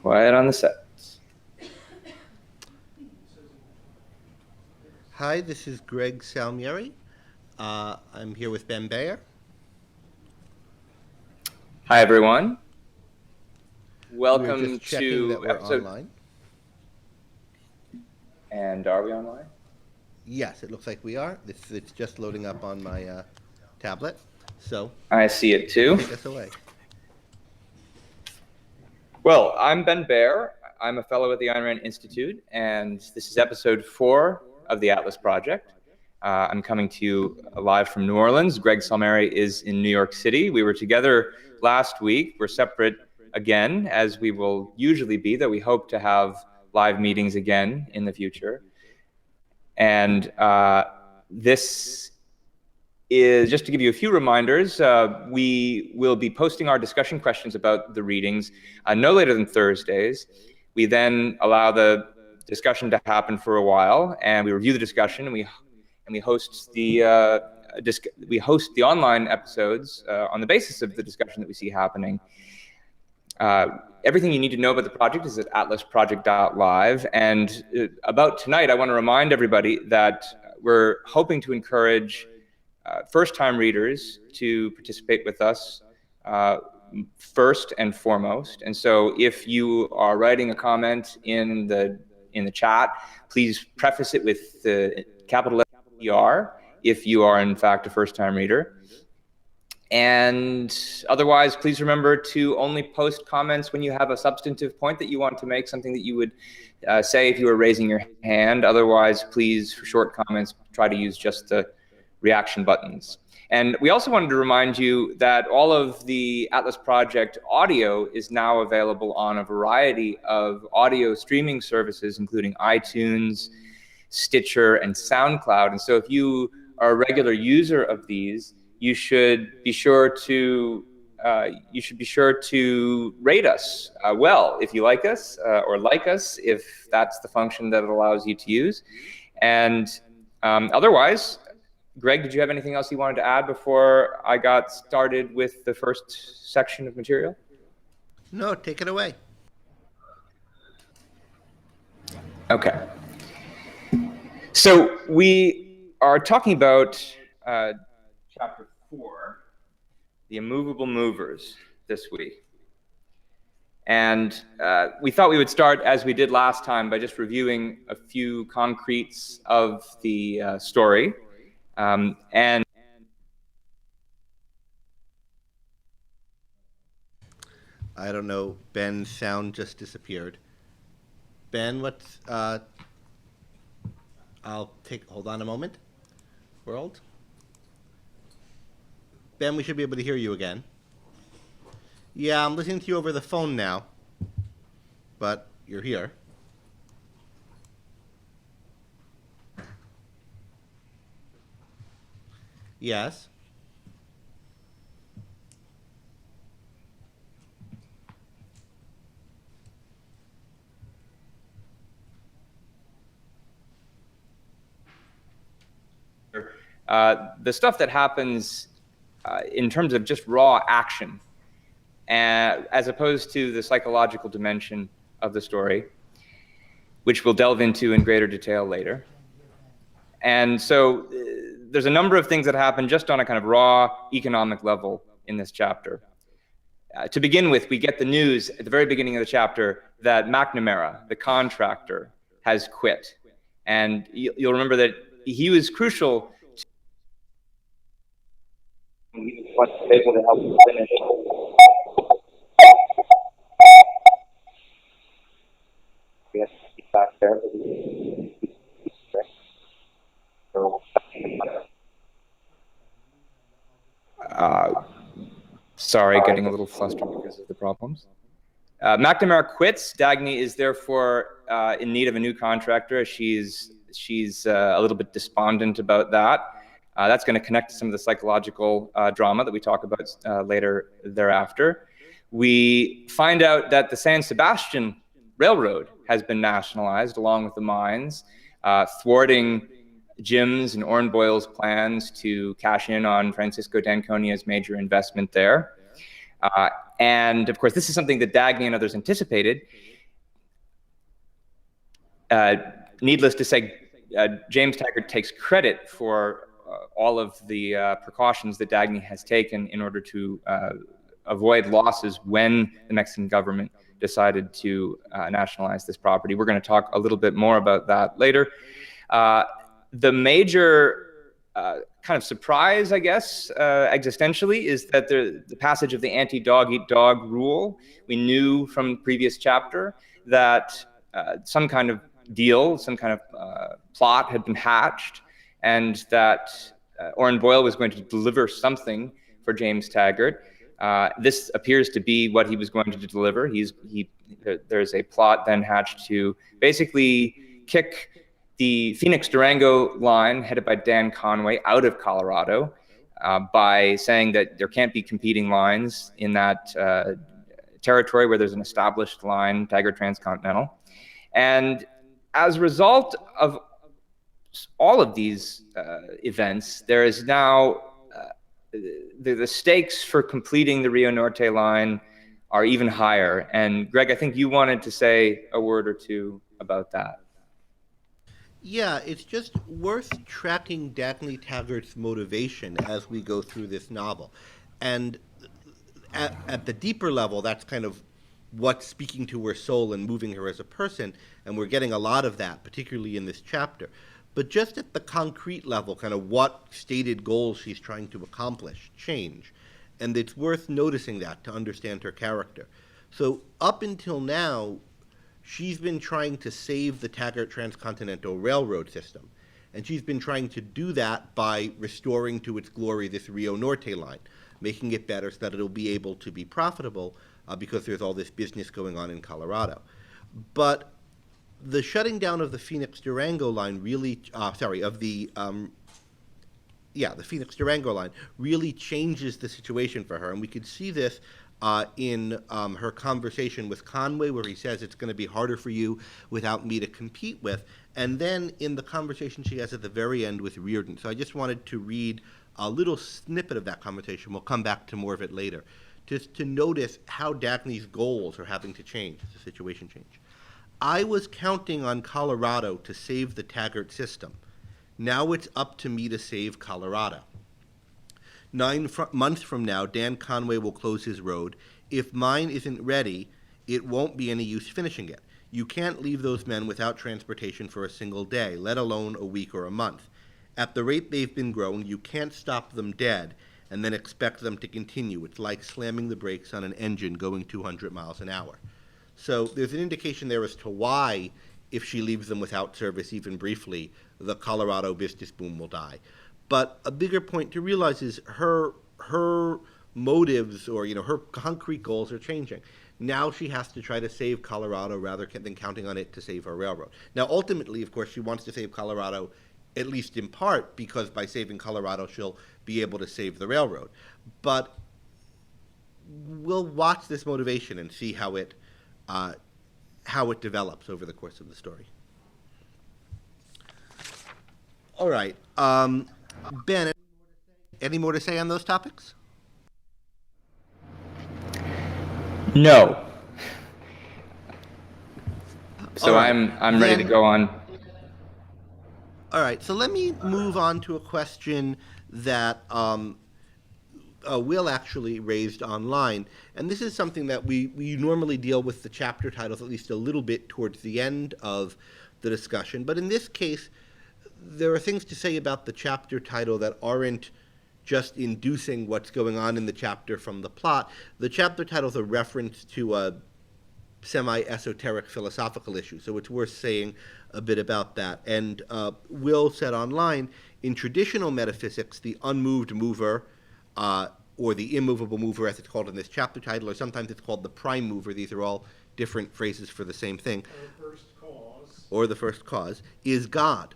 Quiet on the set. Hi, this is Greg Salmieri. I'm here with Ben Bayer. Hi, everyone. We're Welcome just checking that to we're episode. online. And are we online? Yes, it looks like we are. It's just loading up on my tablet. So I see it too. take us away. Well, I'm Ben Bayer. I'm a fellow at the Ayn Rand Institute, and this is episode 4 of the Atlas Project. I'm coming to you live from New Orleans. Greg Salmieri is in New York City. We were together last week. We're separate again, as we will usually be, though we hope to have live meetings again in the future. And this is, just to give you a few reminders, we will be posting our discussion questions about the readings no later than Thursdays. We then allow the discussion to happen for a while, and we review the discussion, and we host the online episodes on the basis of the discussion that we see happening. Everything you need to know about the project is at atlasproject.live. And about tonight, I want to remind everybody that we're hoping to encourage first-time readers to participate with us first and foremost. And so if you are writing a comment in the chat, please preface it with the capital letter ER if you are in fact a first-time reader. And otherwise, please remember to only post comments when you have a substantive point that you want to make, something that you would say if you were raising your hand. Otherwise, please, for short comments, try to use just the reaction buttons. And we also wanted to remind you that all of the Atlas Project audio is now available on a variety of audio streaming services, including iTunes, Stitcher, and SoundCloud. And so if you are a regular user of these, you should be sure to rate us well if you like us, or like us if that's the function that it allows you to use. And otherwise, Greg, did you have anything else you wanted to add before I got started with the first section of material? No, take it away. Okay. So we are talking about chapter 4, the immovable movers, this week. And we thought we would start, as we did last time, by just reviewing a few concretes of the story. And I don't know. Ben's sound just disappeared. Ben, what's hold on a moment. World. Ben, we should be able to hear you again. Yeah, I'm listening to you over the phone now, but you're here. Yes. The stuff that happens in terms of just raw action, as opposed to the psychological dimension of the story, which we'll delve into in greater detail later. And so there's a number of things that happen just on a kind of raw economic level in this chapter. To begin with, we get the news at the very beginning of the chapter that McNamara, the contractor, has quit. And you'll remember that he was crucial. He was able to help him finish. Yes, he's back there. Sorry, getting a little flustered because of the problems. McNamara quits. Dagny is therefore in need of a new contractor. She's a little bit despondent about that. That's going to connect to some of the psychological drama that we talk about later thereafter. We find out that the San Sebastian Railroad has been nationalized along with the mines, thwarting Jim's and Orrin Boyle's plans to cash in on Francisco d'Anconia's major investment there. And of course, this is something that Dagny and others anticipated. Needless to say, James Taggart takes credit for all of the precautions that Dagny has taken in order to avoid losses when the Mexican government decided to nationalize this property. We're going to talk a little bit more about that later. The major kind of surprise, I guess, existentially, is that the passage of the anti-dog eat dog rule. We knew from the previous chapter that some kind of deal, some kind of plot had been hatched, and that Orrin Boyle was going to deliver something for James Taggart. This appears to be what he was going to deliver. There's a plot then hatched to basically kick the Phoenix-Durango line, headed by Dan Conway, out of Colorado by saying that there can't be competing lines in that territory where there's an established line, Taggart Transcontinental. And as a result of all of these events, there is now the stakes for completing the Rio Norte line are even higher. And Greg, I think you wanted to say a word or two about that. Yeah, it's just worth tracking Daphne Taggart's motivation as we go through this novel. And at the deeper level, that's kind of what's speaking to her soul and moving her as a person, and we're getting a lot of that, particularly in this chapter. But just at the concrete level, kind of what stated goals she's trying to accomplish change. And it's worth noticing that to understand her character. So up until now, she's been trying to save the Taggart Transcontinental Railroad system. And she's been trying to do that by restoring to its glory this Rio Norte line, making it better so that it'll be able to be profitable because there's all this business going on in Colorado. But the shutting down of the Phoenix-Durango line really, the Phoenix-Durango line really changes the situation for her. And we could see this in her conversation with Conway, where he says it's going to be harder for you without me to compete with, and then in the conversation she has at the very end with Reardon. So I just wanted to read a little snippet of that conversation. We'll come back to more of it later, just to notice how Dagny's goals are having to change as the situation change. I was counting on Colorado to save the Taggart system. Now it's up to me to save Colorado. 9 months from now, Dan Conway will close his road. If mine isn't ready, it won't be any use finishing it. You can't leave those men without transportation for a single day, let alone a week or a month. At the rate they've been growing, you can't stop them dead and then expect them to continue. It's like slamming the brakes on an engine going 200 miles an hour. So there's an indication there as to why, if she leaves them without service even briefly, the Colorado business boom will die. But a bigger point to realize is her motives, or her concrete goals, are changing. Now she has to try to save Colorado rather than counting on it to save her railroad. Now, ultimately, of course, she wants to save Colorado, at least in part, because by saving Colorado, she'll be able to save the railroad. But we'll watch this motivation and see how it develops over the course of the story. All right. Ben, any more to say on those topics? No. So right. I'm ready to go on. All right. So let me move on to a question that Will actually raised online. And this is something that we normally deal with the chapter titles at least a little bit towards the end of the discussion. But in this case, there are things to say about the chapter title that aren't just inducing what's going on in the chapter from the plot. The chapter title is a reference to a semi-esoteric philosophical issue, so it's worth saying a bit about that. And Will said online, in traditional metaphysics, the unmoved mover, or the immovable mover, as it's called in this chapter title, or sometimes it's called the prime mover, these are all different phrases for the same thing, or the first cause, is God.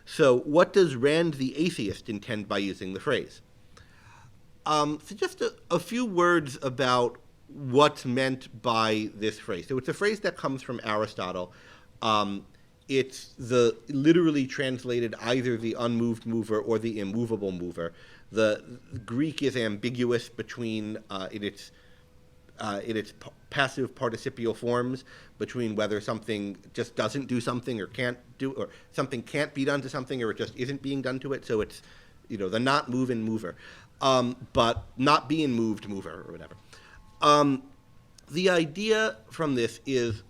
So what does Rand the atheist intend by using the phrase? So just a few words about what's meant by this phrase. So it's a phrase that comes from Aristotle. It's literally translated either the unmoved mover or the immovable mover. The Greek is ambiguous between in its passive participial forms between whether something just doesn't do something or can't do, or something can't be done to something, or it just isn't being done to it. So it's, the not moving mover, but not being moved mover or whatever. The idea from this is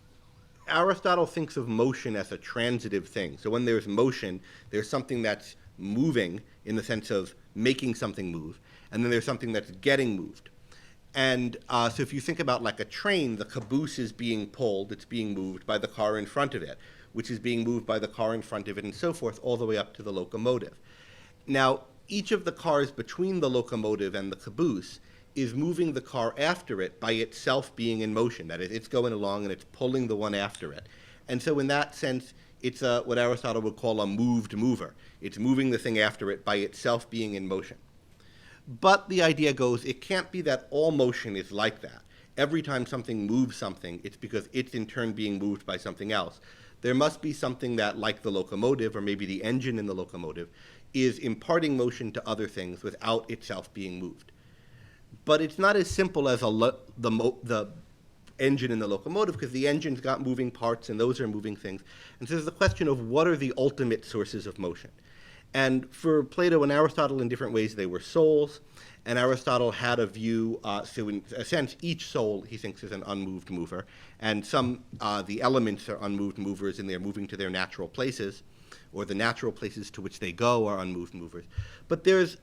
Aristotle thinks of motion as a transitive thing. So when there's motion, there's something that's moving in the sense of making something move, and then there's something that's getting moved. And so if you think about like a train, the caboose is being pulled, it's being moved by the car in front of it, which is being moved by the car in front of it, and so forth, all the way up to the locomotive. Now, each of the cars between the locomotive and the caboose is moving the car after it by itself being in motion. That is, it's going along and it's pulling the one after it. And so in that sense, it's what Aristotle would call a moved mover. It's moving the thing after it by itself being in motion. But the idea goes, it can't be that all motion is like that. Every time something moves something, it's because it's in turn being moved by something else. There must be something that, like the locomotive, or maybe the engine in the locomotive, is imparting motion to other things without itself being moved. But it's not as simple as the engine in the locomotive, because the engine's got moving parts, and those are moving things. And so there's the question of what are the ultimate sources of motion. And for Plato and Aristotle, in different ways, they were souls. And Aristotle had a view, so in a sense, each soul, he thinks, is an unmoved mover. And the elements are unmoved movers, and they're moving to their natural places, or the natural places to which they go are unmoved movers. But there's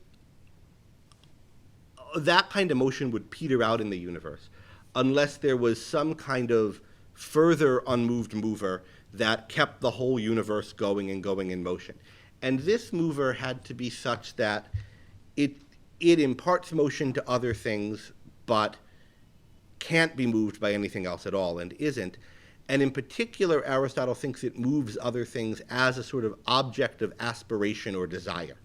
that kind of motion would peter out in the universe unless there was some kind of further unmoved mover that kept the whole universe going and going in motion. And this mover had to be such that it imparts motion to other things, but can't be moved by anything else at all, and isn't. And in particular, Aristotle thinks it moves other things as a sort of object of aspiration or desire.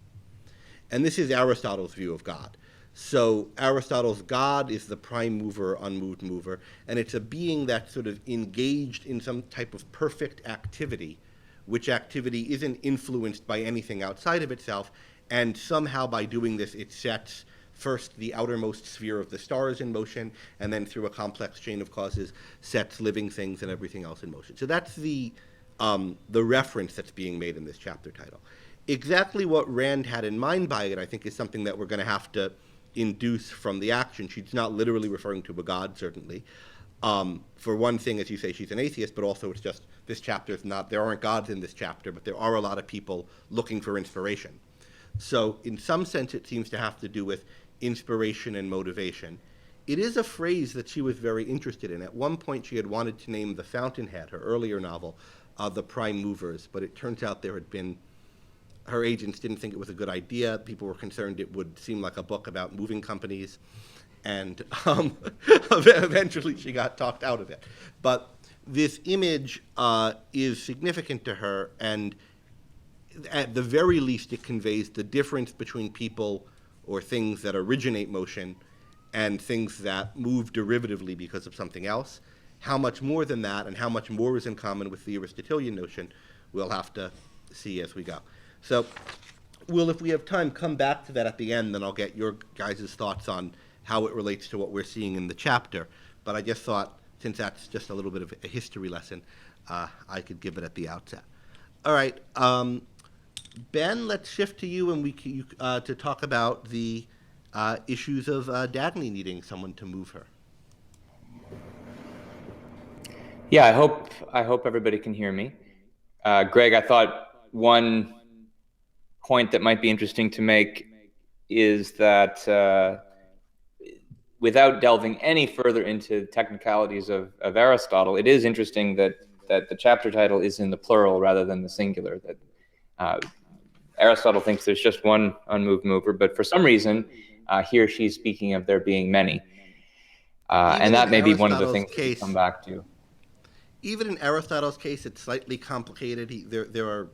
And this is Aristotle's view of God. So Aristotle's God is the prime mover, unmoved mover, and it's a being that's sort of engaged in some type of perfect activity, which activity isn't influenced by anything outside of itself, and somehow by doing this it sets first the outermost sphere of the stars in motion, and then through a complex chain of causes sets living things and everything else in motion. So that's the reference that's being made in this chapter title. Exactly what Rand had in mind by it, I think, is something that we're going to have to induce from the action. She's not literally referring to a god, certainly. For one thing, as you say, she's an atheist, but also it's just, this chapter is not, there aren't gods in this chapter, but there are a lot of people looking for inspiration. So in some sense, it seems to have to do with inspiration and motivation. It is a phrase that she was very interested in. At one point, she had wanted to name The Fountainhead, her earlier novel, The Prime Movers, but it turns out there had been, her agents didn't think it was a good idea. People were concerned it would seem like a book about moving companies, and eventually she got talked out of it. But this image is significant to her, and at the very least it conveys the difference between people or things that originate motion and things that move derivatively because of something else. How much more than that, and how much more is in common with the Aristotelian notion, we'll have to see as we go. So we'll, if we have time, come back to that at the end, then I'll get your guys' thoughts on how it relates to what we're seeing in the chapter. But I just thought, since that's just a little bit of a history lesson, I could give it at the outset. All right, Ben, let's shift to you, and to talk about the issues of Dagny needing someone to move her. Yeah, I hope everybody can hear me. Greg, I thought one point that might be interesting to make is that without delving any further into technicalities of Aristotle, it is interesting that the chapter title is in the plural rather than the singular. That Aristotle thinks there's just one unmoved mover, but for some reason, here she's speaking of there being many. And that may be one of the things that we come back to. Even in Aristotle's case, it's slightly complicated. There are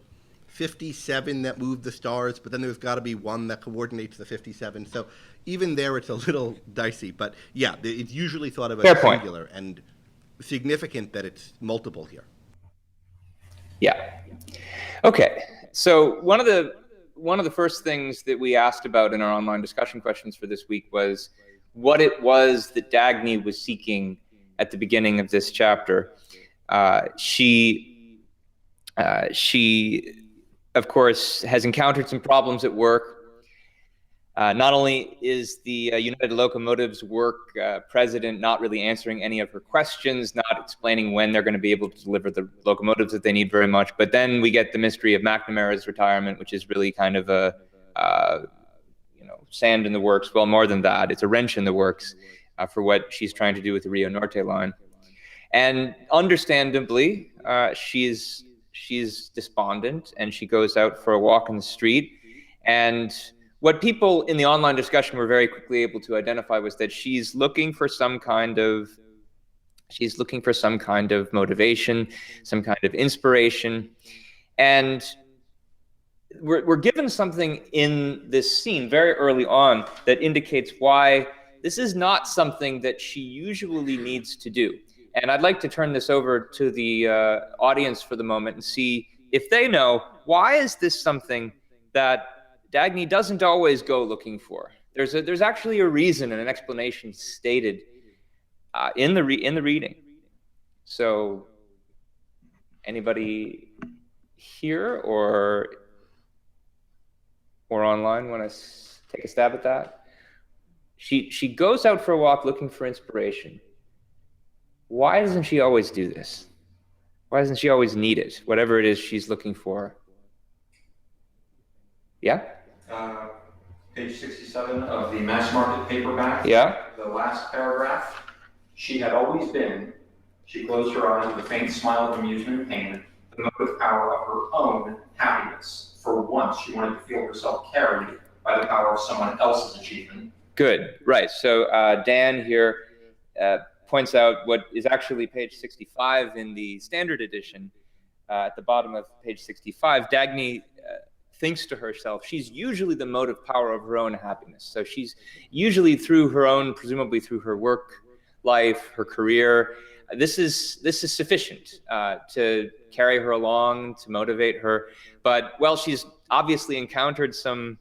57 that move the stars, but then there's got to be one that coordinates the 57. So even there, it's a little dicey. But yeah, it's usually thought of as singular, and significant that it's multiple here. Yeah. Okay. So one of the first things that we asked about in our online discussion questions for this week was what it was that Dagny was seeking at the beginning of this chapter. She, of course, has encountered some problems at work. Not only is the United Locomotives work president not really answering any of her questions, not explaining when they're going to be able to deliver the locomotives that they need very much, but then we get the mystery of McNamara's retirement, which is really kind of a sand in the works. Well, more than that, it's a wrench in the works for what she's trying to do with the Rio Norte line. And understandably, she's despondent, and she goes out for a walk in the street. And what people in the online discussion were very quickly able to identify was that she's looking for some kind of motivation, some kind of inspiration. And we're given something in this scene very early on that indicates why this is not something that she usually needs to do. And I'd like to turn this over to the audience for the moment and see if they know, why is this something that Dagny doesn't always go looking for? There's actually a reason and an explanation stated in the reading. So anybody here or online want to take a stab at that? She goes out for a walk looking for inspiration. Why doesn't she always do this? Why doesn't she always need it, whatever it is she's looking for? Yeah? Page 67 of the mass market paperback. Yeah? The last paragraph. She had always been, she closed her eyes with a faint smile of amusement and pain, the motive power of her own happiness. For once, she wanted to feel herself carried by the power of someone else's achievement. Good, right. So Dan here points out what is actually page 65 in the standard edition. At the bottom of page 65, Dagny thinks to herself, she's usually the motive power of her own happiness. So she's usually through her own, presumably through her work life, her career, this is sufficient to carry her along, to motivate her. But, well, she's obviously encountered some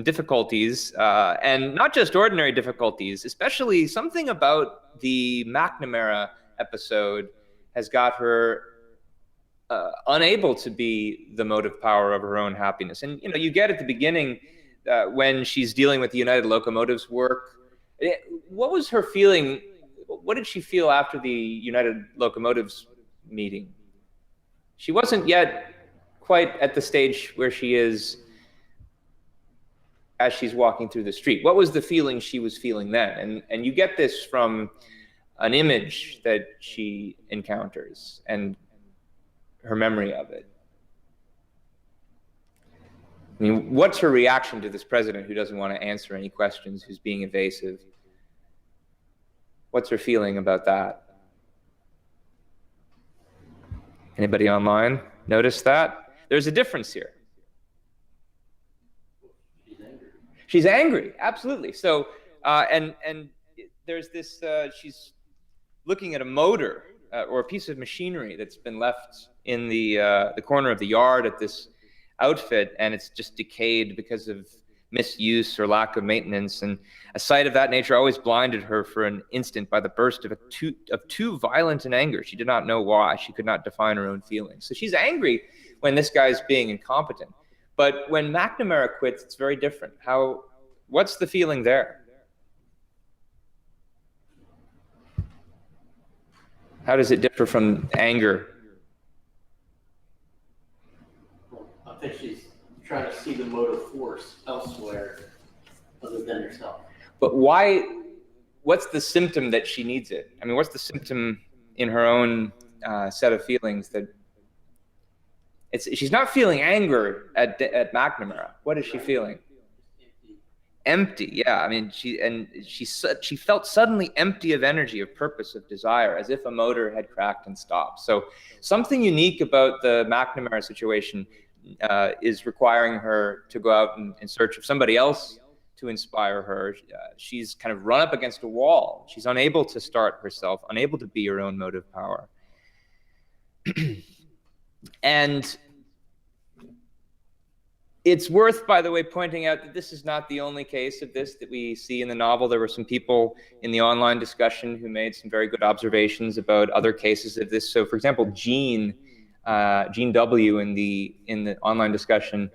difficulties, and not just ordinary difficulties, especially something about the McNamara episode has got her unable to be the motive power of her own happiness. And, you get at the beginning when she's dealing with the United Locomotives work, what was her feeling? What did she feel after the United Locomotives meeting? She wasn't yet quite at the stage where she is as she's walking through the street. What was the feeling she was feeling then? And you get this from an image that she encounters and her memory of it. I mean, what's her reaction to this president who doesn't want to answer any questions, who's being evasive? What's her feeling about that? Anybody online notice that? There's a difference here. She's angry, absolutely. So, and there's this, she's looking at a motor or a piece of machinery that's been left in the corner of the yard at this outfit, and it's just decayed because of misuse or lack of maintenance. And a sight of that nature always blinded her for an instant by the burst of too violent an anger. She did not know why. She could not define her own feelings. So she's angry when this guy's being incompetent. But when McNamara quits, it's very different. What's the feeling there? How does it differ from anger? Well, I think she's trying to see the motive force elsewhere other than herself. But why? What's the symptom that she needs it? I mean, what's the symptom in her own set of feelings that she's not feeling anger at McNamara? What is she feeling? Empty. Yeah. I mean, she felt suddenly empty of energy, of purpose, of desire, as if a motor had cracked and stopped. So something unique about the McNamara situation is requiring her to go out in search of somebody else to inspire her. She's kind of run up against a wall. She's unable to start herself, unable to be her own motive power. And It's worth, by the way, pointing out that this is not the only case of this that we see in the novel. There were some people in the online discussion who made some very good observations about other cases of this. So, for example, Jean W. in the online discussion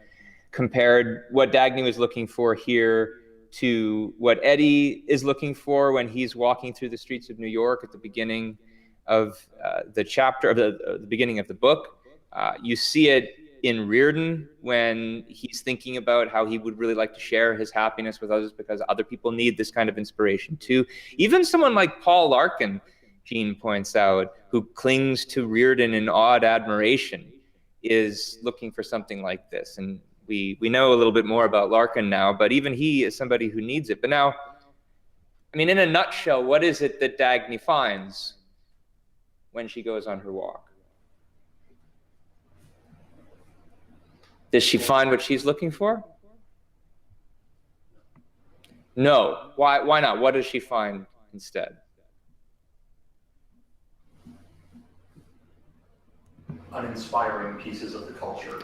compared what Dagny was looking for here to what Eddie is looking for when he's walking through the streets of New York at the beginning of the chapter, of the beginning of the book. You see it in Reardon when he's thinking about how he would really like to share his happiness with others because other people need this kind of inspiration too. Even someone like Paul Larkin, Jean points out, who clings to Reardon in awed admiration, is looking for something like this. And we know a little bit more about Larkin now, but even he is somebody who needs it. But now, I mean, in a nutshell, what is it that Dagny finds when she goes on her walk? Does she find what she's looking for? No. Why not? What does she find instead? Uninspiring pieces of the culture.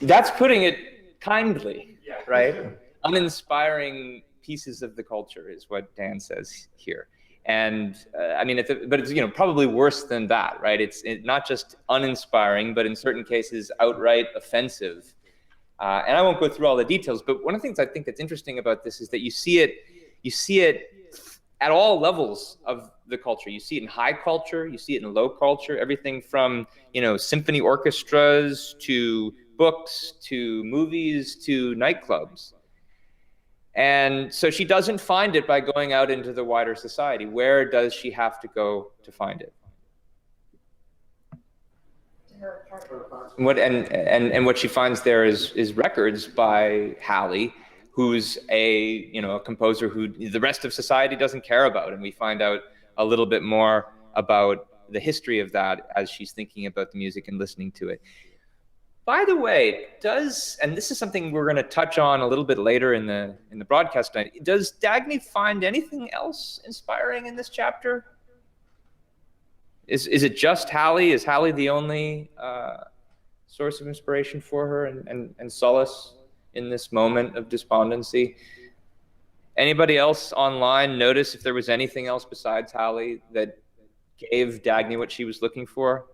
That's putting it kindly, Yeah. right? Uninspiring pieces of the culture is what Dan says here. And I mean, but it's probably worse than that, right? It's not just uninspiring, but in certain cases outright offensive. And I won't go through all the details, but one of the things I think that's interesting about this is that you see it at all levels of the culture. You see it in high culture, you see it in low culture, everything from symphony orchestras to books to movies to nightclubs. And so she doesn't find it by going out into the wider society. Where does she have to go to find it? What she finds there is records by Halley, who's a composer who the rest of society doesn't care about, and we find out a little bit more about the history of that as she's thinking about the music and listening to it. By the way, and this is something we're going to touch on a little bit later in the broadcast tonight, does Dagny find anything else inspiring in this chapter? Is it just Halley? Is Halley the only source of inspiration for her and solace in this moment of despondency? Anybody else online notice if there was anything else besides Halley that gave Dagny what she was looking for?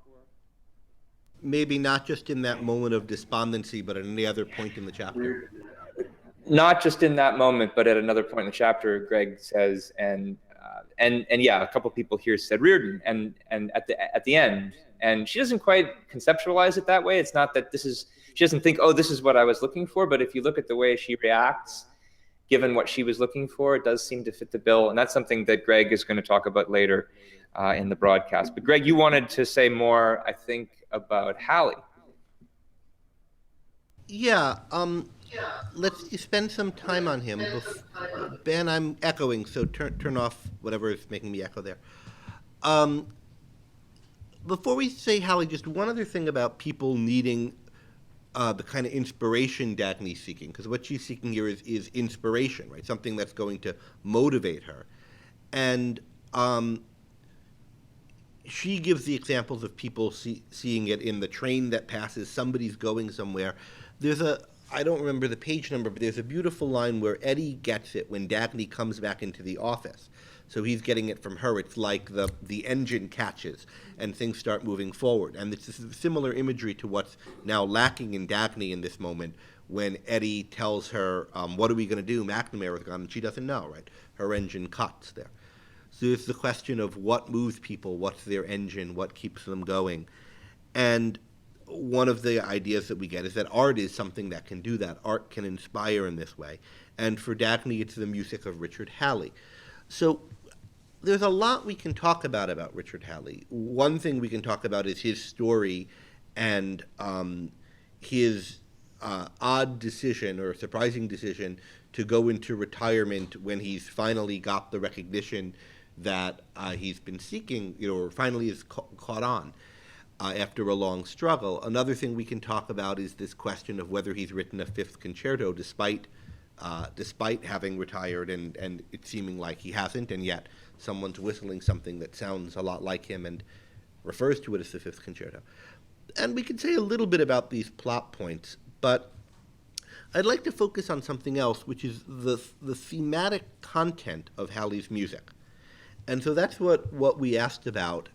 Maybe not just in that moment of despondency, but at any other point in the chapter. Not just in that moment, but at another point in the chapter, Greg says, and yeah, a couple people here said Reardon, and at the end, and she doesn't quite conceptualize it that way. It's not that she doesn't think, oh, this is what I was looking for, but if you look at the way she reacts, given what she was looking for, it does seem to fit the bill, and that's something that Greg is going to talk about later in the broadcast. But Greg, you wanted to say more, I think, about Halley. Yeah, let's spend some time on him. Ben, I'm echoing, so turn off whatever is making me echo there. Before we say Halley, just one other thing about people needing the kind of inspiration Dagny's seeking, because what she's seeking here is inspiration, right? Something that's going to motivate her. And she gives the examples of people seeing it in the train that passes, somebody's going somewhere. I don't remember the page number, but there's a beautiful line where Eddie gets it when Dagny comes back into the office. So he's getting it from her. It's like the engine catches and things start moving forward. And it's this similar imagery to what's now lacking in Dagny in this moment when Eddie tells her, what are we going to do? McNamara is gone, and she doesn't know, right? Her engine cuts there. So it's the question of what moves people, what's their engine, what keeps them going. And one of the ideas that we get is that art is something that can do that. Art can inspire in this way. And for Dagny, it's the music of Richard Halley. So there's a lot we can talk about Richard Halley. One thing we can talk about is his story and his odd decision or surprising decision to go into retirement when he's finally got the recognition that he's been seeking, or finally is caught on after a long struggle. Another thing we can talk about is this question of whether he's written a fifth concerto despite having retired and it seeming like he hasn't, and yet someone's whistling something that sounds a lot like him and refers to it as the fifth concerto. And we could say a little bit about these plot points, but I'd like to focus on something else, which is the thematic content of Halleys' music. And so that's what we asked about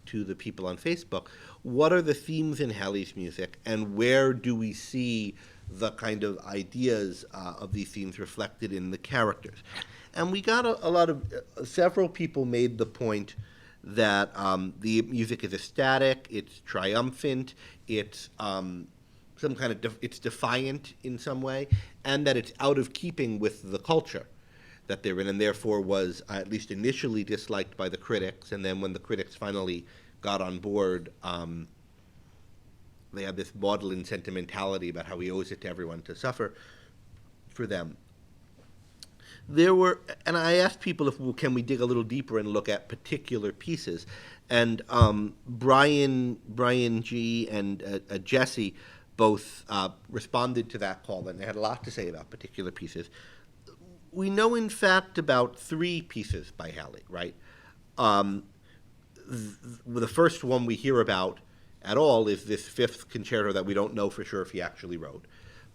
to the people on Facebook. What are the themes in Halleys' music, and where do we see the kind of ideas of these themes reflected in the characters? And we got a lot of, several people made the point that the music is ecstatic, it's triumphant, it's some kind of, it's defiant in some way, and that it's out of keeping with the culture that they're in, and therefore was at least initially disliked by the critics, and then when the critics finally got on board, they had this maudlin sentimentality about how he owes it to everyone to suffer for them. There were, and I asked people if, well, can we dig a little deeper and look at particular pieces, and Brian G. and Jesse both responded to that call, and they had a lot to say about particular pieces. We know, in fact, about 3 pieces by Halley, right? The first one we hear about at all is this 5th concerto that we don't know for sure if he actually wrote.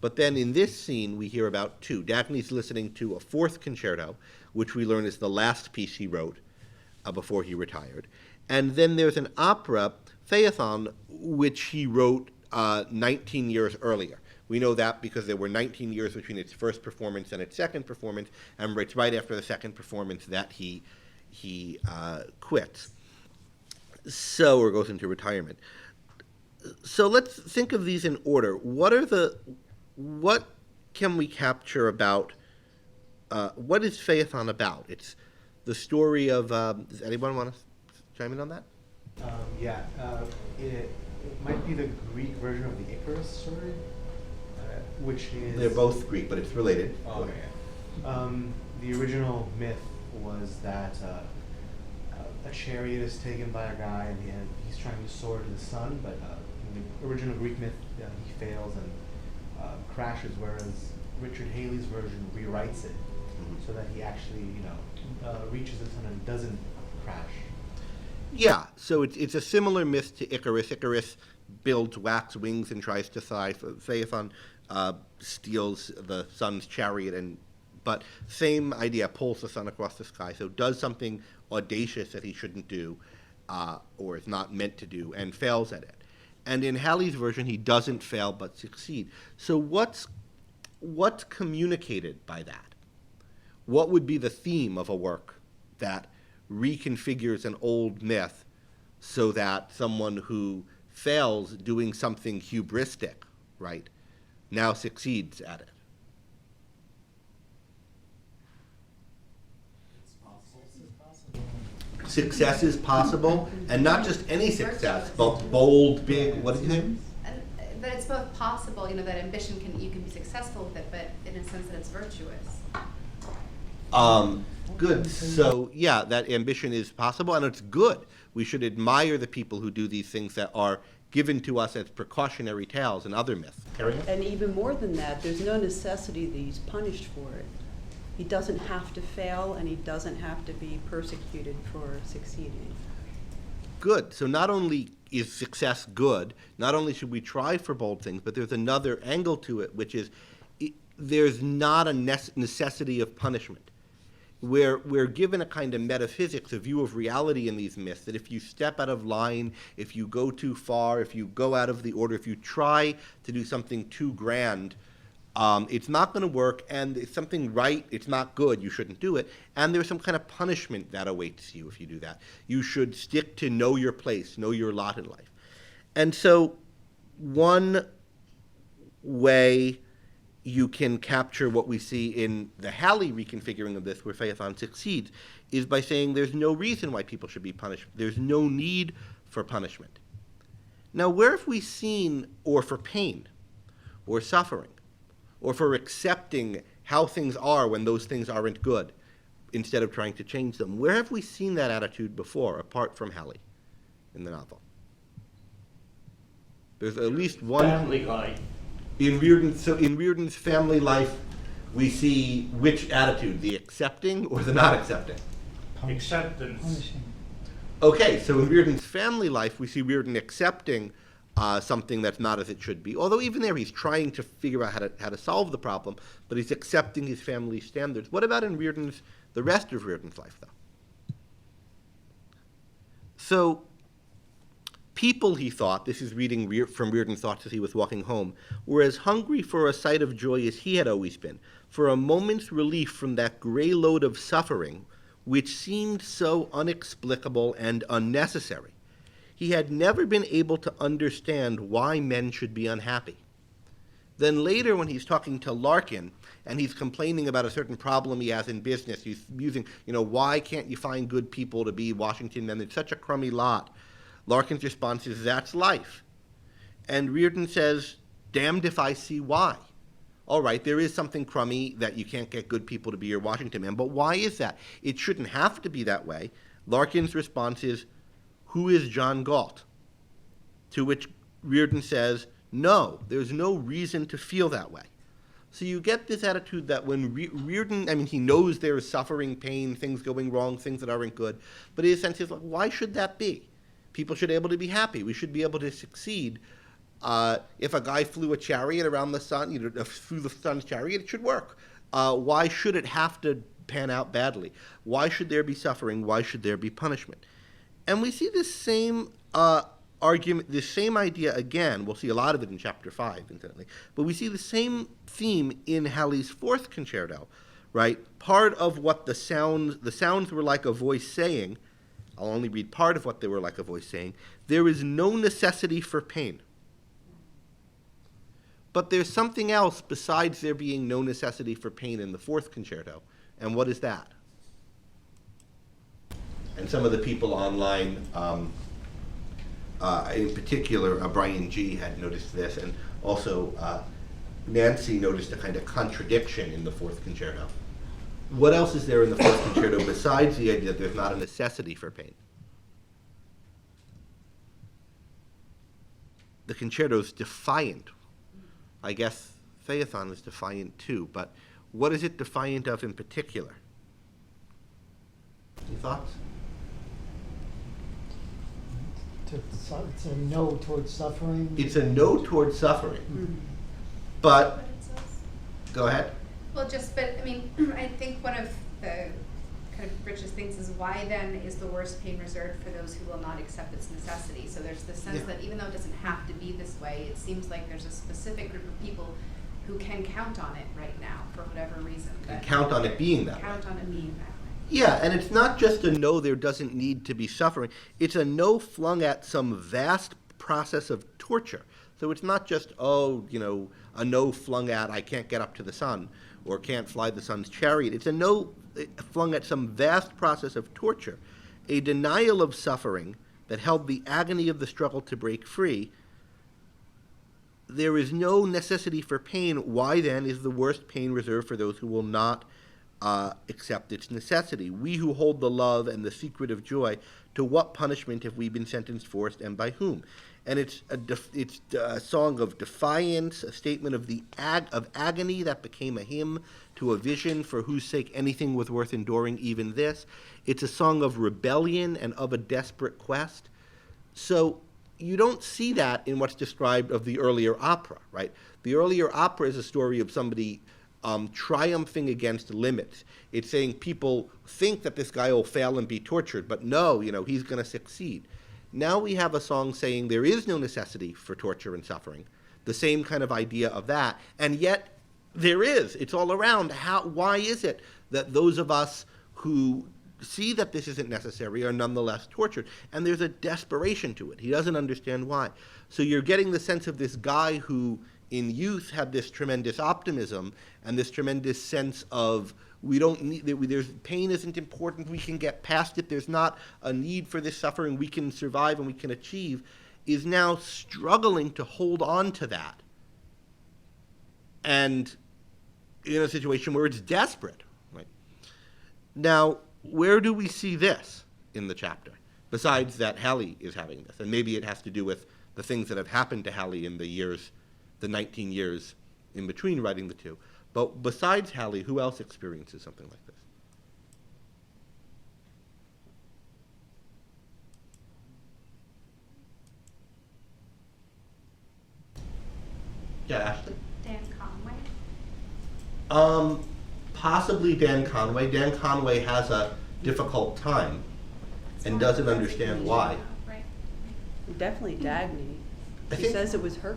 But then in this scene, we hear about 2. Dagnes listening to a 4th concerto, which we learn is the last piece he wrote before he retired. And then there's an opera, Faithon, which he wrote 19 years earlier. We know that because there were 19 years between its first performance and its second performance, and it's right after the second performance that he quits. So, or goes into retirement. So let's think of these in order. What can we capture about, what is Faithon about? It's the story of, does anyone want to chime in on that? It might be the Greek version of the Icarus story, which is... They're both Greek, but it's related. Oh, okay. The original myth was that a chariot is taken by a guy and he's trying to soar to the sun, but in the original Greek myth, he fails and crashes, whereas Richard Haley's version rewrites it so that he actually, reaches the sun and doesn't crash. Yeah, so it's a similar myth to Icarus. Icarus builds wax wings and tries to fly. Phaethon steals the sun's chariot, but same idea, pulls the sun across the sky. So does something audacious that he shouldn't do, or is not meant to do, and fails at it. And in Halleys' version, he doesn't fail but succeed. So what's communicated by that? What would be the theme of a work that reconfigures an old myth so that someone who fails doing something hubristic, right, now succeeds at it? Success is possible, and not just any success, but bold, big, what do you think? But it's both possible, that ambition you can be successful with it, but in a sense that it's virtuous. Good. So, yeah, that ambition is possible, and it's good. We should admire the people who do these things that are given to us as precautionary tales and other myths. And even more than that, there's no necessity that he's punished for it. He doesn't have to fail, and he doesn't have to be persecuted for succeeding. Good. So not only is success good, not only should we try for bold things, but there's another angle to it, which is there's not a necessity of punishment. We're given a kind of metaphysics, a view of reality in these myths, that if you step out of line, if you go too far, if you go out of the order, if you try to do something too grand, it's not going to work, and if something right, it's not good, you shouldn't do it, and there's some kind of punishment that awaits you if you do that. You should stick to know your place, know your lot in life. And so one way you can capture what we see in the Halley reconfiguring of this, where Faithon succeeds, is by saying there's no reason why people should be punished. There's no need for punishment. Now, where have we seen, or for pain, or suffering, or for accepting how things are when those things aren't good, instead of trying to change them? Where have we seen that attitude before, apart from Halley in the novel? There's at least one. Family Guy. In Reardon's family life, we see which attitude, the accepting or the not accepting? Acceptance. Okay, so in Reardon's family life, we see Reardon accepting something that's not as it should be. Although even there, he's trying to figure out how to solve the problem, but he's accepting his family's standards. What about in the rest of Reardon's life, though? So, people, he thought, this is reading from Reardon's thoughts as he was walking home, were as hungry for a sight of joy as he had always been, for a moment's relief from that gray load of suffering which seemed so inexplicable and unnecessary. He had never been able to understand why men should be unhappy. Then later, when he's talking to Larkin, and he's complaining about a certain problem he has in business, he's using, why can't you find good people to be Washington men? It's such a crummy lot. Larkin's response is, that's life. And Reardon says, damned if I see why. All right, there is something crummy that you can't get good people to be your Washington men, but why is that? It shouldn't have to be that way. Larkin's response is, who is John Galt? To which Reardon says, no, there's no reason to feel that way. So you get this attitude that when Reardon, he knows there is suffering, pain, things going wrong, things that aren't good, but his sense is like, why should that be? People should be able to be happy. We should be able to succeed. If a guy flew a chariot around the sun, through the sun's chariot, it should work. Why should it have to pan out badly? Why should there be suffering? Why should there be punishment? And we see this same argument, this same idea again. We'll see a lot of it in chapter 5, incidentally. But we see the same theme in Halleys' fourth concerto, right? Part of what the sounds were like a voice saying, I'll only read part of what they were like a voice saying, there is no necessity for pain. But there's something else besides there being no necessity for pain in the fourth concerto. And what is that? And some of the people online, in particular, Brian G. had noticed this, and also Nancy noticed a kind of contradiction in the fourth concerto. What else is there in the fourth concerto besides the idea that there's not a necessity for pain? The concerto's defiant. I guess Faithon is defiant too, but what is it defiant of in particular? Any thoughts? It's a no towards suffering. It's a no towards suffering. Mm-hmm. But, go ahead. Well, I think one of the kind of richest things is why then is the worst pain reserved for those who will not accept its necessity? So there's the sense that even though it doesn't have to be this way, it seems like there's a specific group of people who can count on it right now for whatever reason. And count on it being that way. Count on it being that way. Yeah, and it's not just a no, there doesn't need to be suffering. It's a no flung at some vast process of torture. So it's not just, a no flung at, I can't get up to the sun, or can't fly the sun's chariot. It's a no flung at some vast process of torture, a denial of suffering that held the agony of the struggle to break free. There is no necessity for pain. Why then is the worst pain reserved for those who will not accept its necessity? We who hold the love and the secret of joy, to what punishment have we been sentenced, forced, and by whom? And it's a song of defiance, a statement of of agony that became a hymn to a vision for whose sake anything was worth enduring, even this. It's a song of rebellion and of a desperate quest. So you don't see that in what's described of the earlier opera, right? The earlier opera is a story of somebody triumphing against limits. It's saying people think that this guy will fail and be tortured, but no, he's going to succeed. Now we have a song saying there is no necessity for torture and suffering, the same kind of idea of that, and yet there is. It's all around. Why is it that those of us who see that this isn't necessary are nonetheless tortured? And there's a desperation to it. He doesn't understand why. So you're getting the sense of this guy who in youth had this tremendous optimism and this tremendous sense of we don't need, there's pain isn't important, we can get past it, there's not a need for this suffering, we can survive and we can achieve, is now struggling to hold on to that. And in a situation where it's desperate, right? Now, where do we see this in the chapter? Besides that Halley is having this, and maybe it has to do with the things that have happened to Halley in the 19 years in between writing the two. But besides Halley, who else experiences something like this? Yeah, Ashley? Dan Conway. Possibly Dan Conway. Dan Conway has a difficult time and doesn't understand why. Right. Definitely Dagny. I She think- says it was her,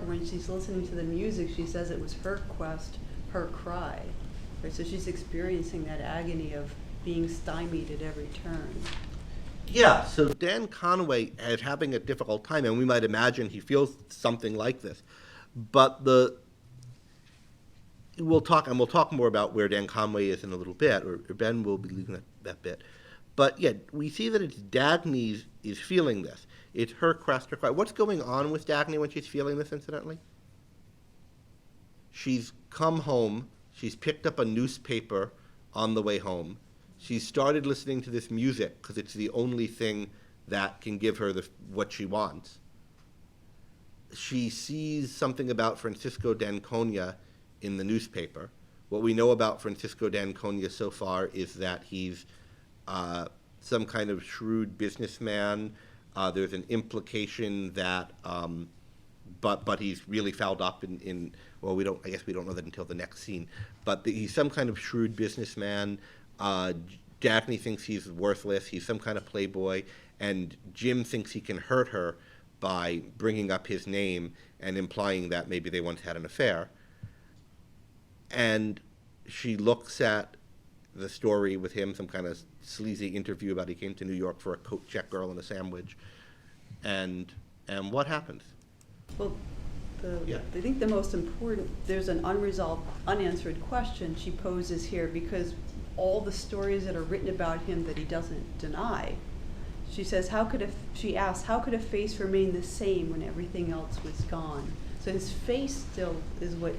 when she's listening to the music, she says it was her quest, her cry. Right, so she's experiencing that agony of being stymied at every turn. Yeah, so Dan Conway is having a difficult time, and we might imagine he feels something like this. But we'll talk more about where Dan Conway is in a little bit, or Ben will be leaving that bit. But yeah, we see that it's Dagnys is feeling this. It's her quest, her cry. What's going on with Dagny when she's feeling this, incidentally? She's come home, she's picked up a newspaper on the way home. She's started listening to this music because it's the only thing that can give her what she wants. She sees something about Francisco d'Ancona in the newspaper. What we know about Francisco d'Ancona so far is that he's some kind of shrewd businessman. There's an implication that, but he's really fouled up in well, I guess we don't know that until the next scene. But he's some kind of shrewd businessman. Daphne thinks he's worthless. He's some kind of playboy, and Jim thinks he can hurt her by bringing up his name and implying that maybe they once had an affair. And she looks at the story with him, some kind of sleazy interview about he came to New York for a coat check girl and a sandwich, and what happens? Well, Yeah. I think the most important, there's an unresolved, unanswered question she poses here, because all the stories that are written about him that he doesn't deny. She says, she asks, how could a face remain the same when everything else was gone? So his face still is what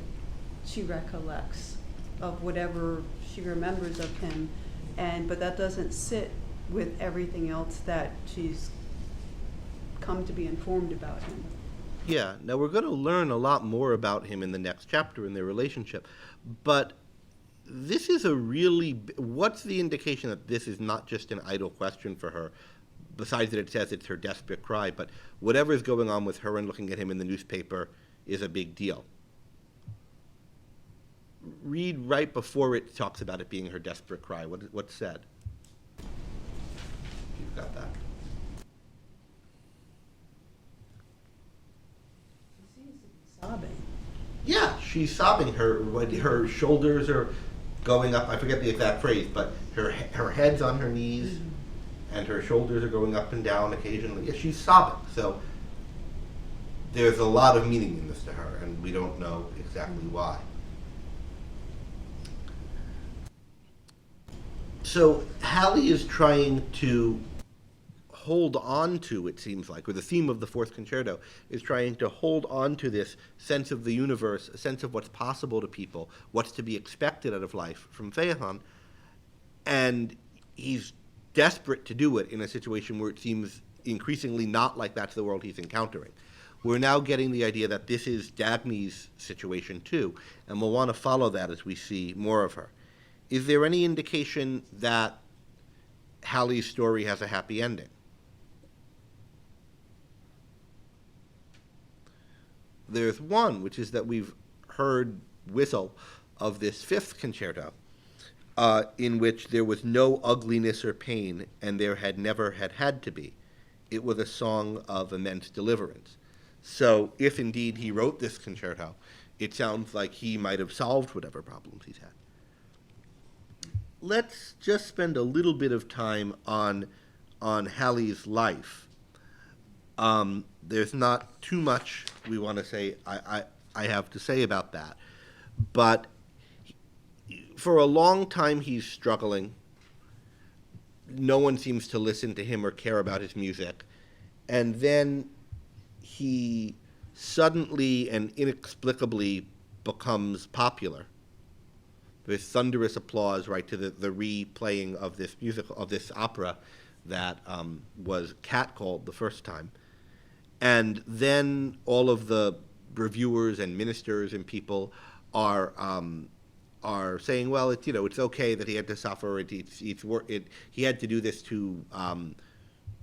she recollects of whatever she remembers of him, but that doesn't sit with everything else that she's come to be informed about him. Yeah, now we're going to learn a lot more about him in the next chapter in their relationship, but this is what's the indication that this is not just an idle question for her, besides that it says it's her desperate cry, but whatever is going on with her and looking at him in the newspaper is a big deal. Read right before it talks about it being her desperate cry. What's said? You've got that. She seems to be sobbing. Yeah, she's sobbing. Her shoulders are going up. I forget the exact phrase, but her head's on her knees, and her shoulders are going up and down occasionally. Yeah, she's sobbing. So there's a lot of meaning in this to her, and we don't know exactly why. So Halley is trying to hold on to, it seems like, or the theme of the fourth concerto is trying to hold on to this sense of the universe, a sense of what's possible to people, what's to be expected out of life from Faithon, and he's desperate to do it in a situation where it seems increasingly not like that's the world he's encountering. We're now getting the idea that this is Dagny's situation too, and we'll want to follow that as we see more of her. Is there any indication that Halley's story has a happy ending? There's one, which is that we've heard whistle of this fifth concerto, in which there was no ugliness or pain, and there had never had to be. It was a song of immense deliverance. So if indeed he wrote this concerto, it sounds like he might have solved whatever problems he's had. Let's just spend a little bit of time on Halley's life. There's not too much we want to say, I have to say about that. But for a long time he's struggling. No one seems to listen to him or care about his music. And then he suddenly and inexplicably becomes popular. There's thunderous applause right to the replaying of this musical, of this opera that was catcalled the first time. And then all of the reviewers and ministers and people are saying, well, it's okay that he had to suffer. He had to do this to.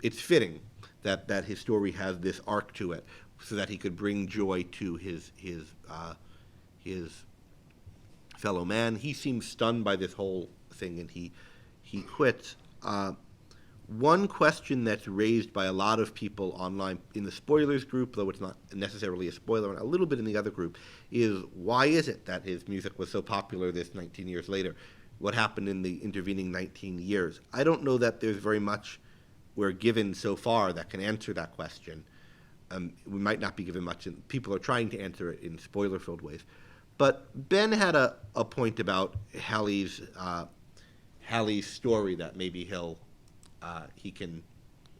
It's fitting that his story has this arc to it, so that he could bring joy to his fellow man. He seems stunned by this whole thing, and he quits. One question that's raised by a lot of people online in the spoilers group, though it's not necessarily a spoiler, and a little bit in the other group, is why is it that his music was so popular this 19 years later? What happened in the intervening 19 years? I don't know that there's very much we're given so far that can answer that question. We might not be given much, and people are trying to answer it in spoiler-filled ways. But Ben had a point about Halleys' story that maybe he can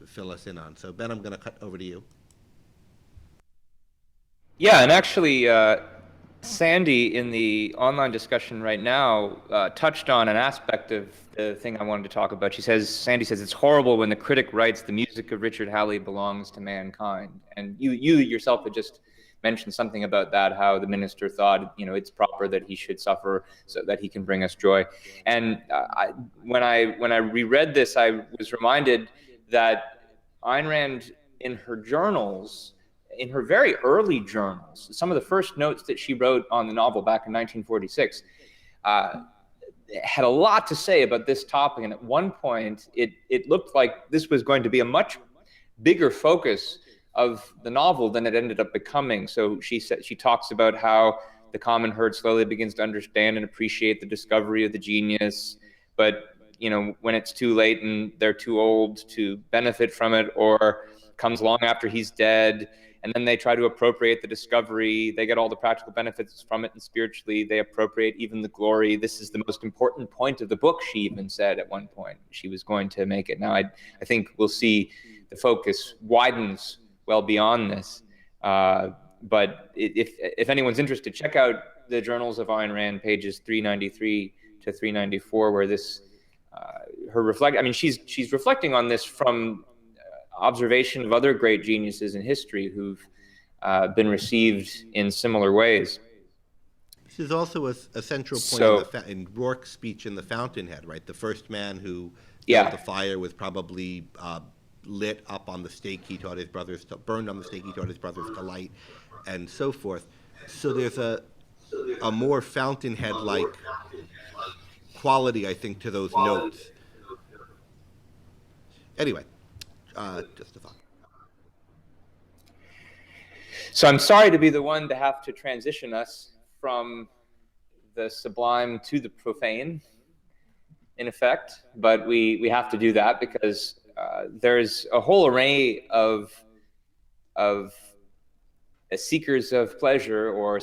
fill us in on. So Ben, I'm going to cut over to you. Yeah, and actually, Sandy in the online discussion right now touched on an aspect of the thing I wanted to talk about. Sandy says, it's horrible when the critic writes the music of Richard Halley belongs to mankind. And you yourself had just mentioned something about that, how the minister thought, it's proper that he should suffer so that he can bring us joy. And when I reread this, I was reminded that Ayn Rand in her journals, in her very early journals, some of the first notes that she wrote on the novel back in 1946, had a lot to say about this topic. And at one point, it looked like this was going to be a much bigger focus of the novel than it ended up becoming. So she talks about how the common herd slowly begins to understand and appreciate the discovery of the genius, but when it's too late and they're too old to benefit from it, or comes long after he's dead, and then they try to appropriate the discovery. They get all the practical benefits from it, and spiritually they appropriate even the glory. This is the most important point of the book, she even said at one point. She was going to make it. Now, I think we'll see the focus widens well beyond this. But if anyone's interested, check out the Journals of Ayn Rand, pages 393 to 394, where this, she's reflecting on this from observation of other great geniuses in history who've been received in similar ways. This is also a central point in Rourke's speech in The Fountainhead, right? The first man who built the fire was probably lit up on the stake he taught his brothers to, burned on the stake he taught his brothers to light, and so forth. So there's a more Fountainhead-like quality, I think, to those notes. Anyway, just a thought. So I'm sorry to be the one to have to transition us from the sublime to the profane, in effect, but we have to do that because there's a whole array of seekers of pleasure, or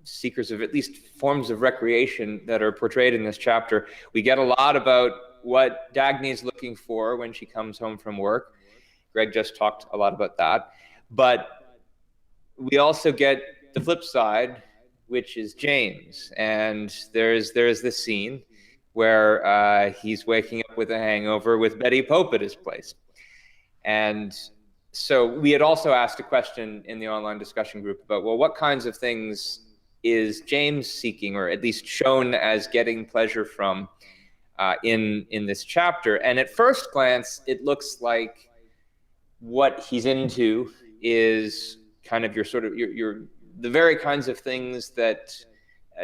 seekers of at least forms of recreation that are portrayed in this chapter. We get a lot about what Dagny is looking for when she comes home from work. Greg just talked a lot about that. But we also get the flip side, which is James. And there's this scene where he's waking up with a hangover with Betty Pope at his place. And so we had also asked a question in the online discussion group about, well, what kinds of things is James seeking, or at least shown as getting pleasure from in this chapter? And at first glance, it looks like what he's into is kind of the very kinds of things that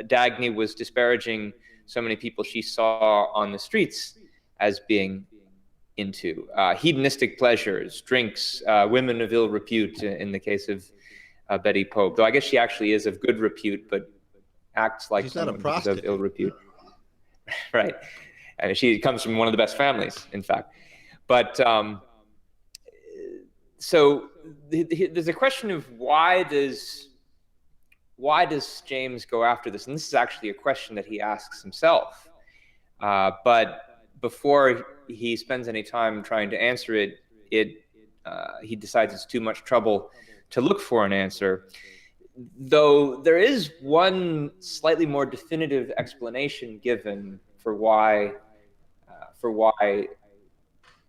Dagny was disparaging so many people she saw on the streets as being into. Hedonistic pleasures, drinks, women of ill repute in the case of Betty Pope, though I guess she actually is of good repute, but acts like someone who's of ill repute. Right. And she comes from one of the best families, in fact. But so there's a question of why does James go after this? And this is actually a question that he asks himself. But before he spends any time trying to answer it, he decides it's too much trouble to look for an answer. Though there is one slightly more definitive explanation given for why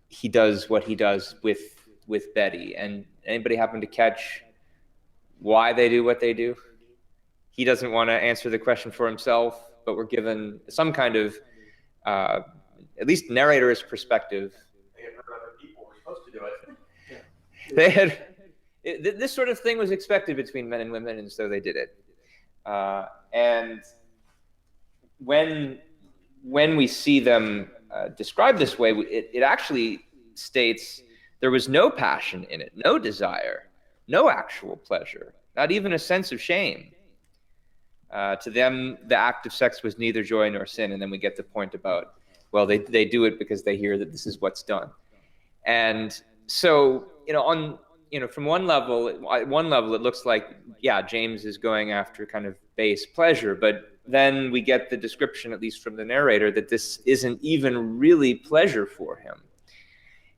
he does what he does with Betty. And anybody happen to catch why they do what they do? He doesn't want to answer the question for himself, but we're given some kind of, at least narrator's perspective. They had heard other people were supposed to do they had this sort of thing was expected between men and women, and so they did it. And when we see them described this way, it actually states there was no passion in it, no desire, no actual pleasure, not even a sense of shame. To them, the act of sex was neither joy nor sin. And then we get the point about, well, they do it because they hear that this is what's done. And so, from one level, it looks like, yeah, James is going after kind of base pleasure, but then we get the description, at least from the narrator, that this isn't even really pleasure for him.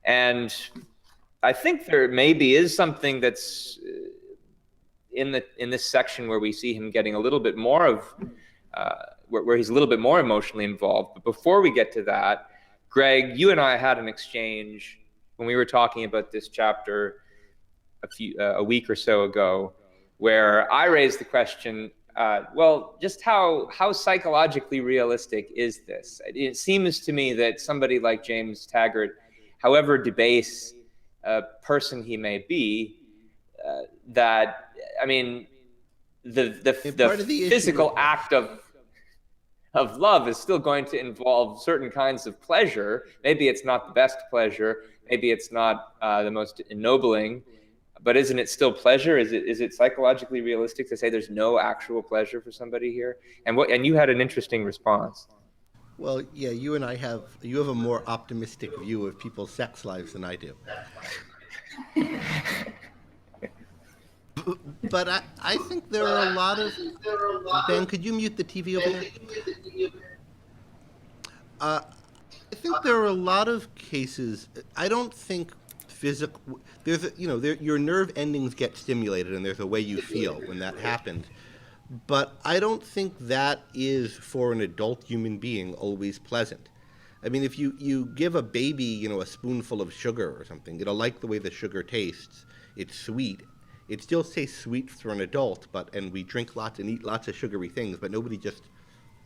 And I think there maybe is something that's in this section where we see him getting a little bit more of, where he's a little bit more emotionally involved. But before we get to that, Greg, you and I had an exchange when we were talking about this chapter a week or so ago, where I raised the question, well, just how psychologically realistic is this? It seems to me that somebody like James Taggart, however debased a person he may be, that, I mean, the physical act of love is still going to involve certain kinds of pleasure. Maybe it's not the best pleasure. Maybe it's not the most ennobling. But isn't it still pleasure? Is it psychologically realistic to say there's no actual pleasure for somebody here? And you had an interesting response. Well, yeah, you have a more optimistic view of people's sex lives than I do. But I think there are a lot of... Ben, could you mute the TV over there? I think there are a lot of cases... I don't think physical... your nerve endings get stimulated, and there's a way you feel when that happens. But I don't think that is, for an adult human being, always pleasant. I mean, if you give a baby, a spoonful of sugar or something, it'll like the way the sugar tastes. It's sweet. It still tastes sweet for an adult, and we drink lots and eat lots of sugary things, but nobody just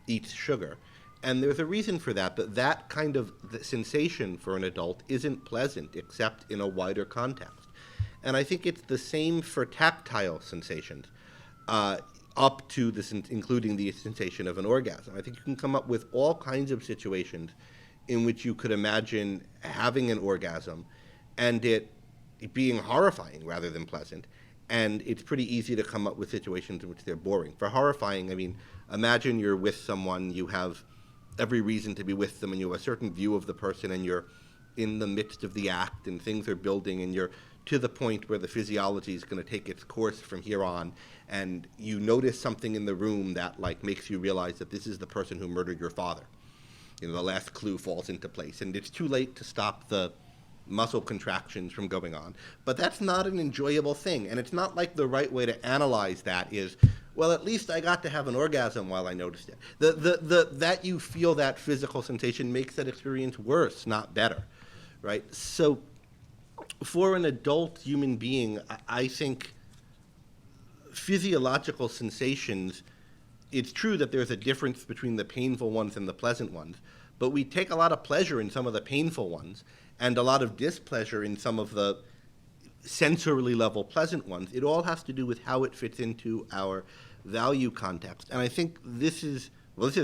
eats sugar. And there's a reason for that, but that kind of sensation for an adult isn't pleasant, except in a wider context. And I think it's the same for tactile sensations, up to including the sensation of an orgasm. I think you can come up with all kinds of situations in which you could imagine having an orgasm and it being horrifying rather than pleasant. And it's pretty easy to come up with situations in which they're boring. For horrifying, I mean, imagine you're with someone, you have every reason to be with them, and you have a certain view of the person, and you're in the midst of the act, and things are building, and you're to the point where the physiology is going to take its course from here on, and you notice something in the room that, makes you realize that this is the person who murdered your father. The last clue falls into place, and it's too late to stop the muscle contractions from going on. But that's not an enjoyable thing, and it's not like the right way to analyze that is, well, at least I got to have an orgasm while I noticed it. That you feel that physical sensation makes that experience worse, not better, right? So for an adult human being, I think physiological sensations, it's true that there's a difference between the painful ones and the pleasant ones, but we take a lot of pleasure in some of the painful ones and a lot of displeasure in some of the sensorily level pleasant ones. It all has to do with how it fits into our value context. And I think this is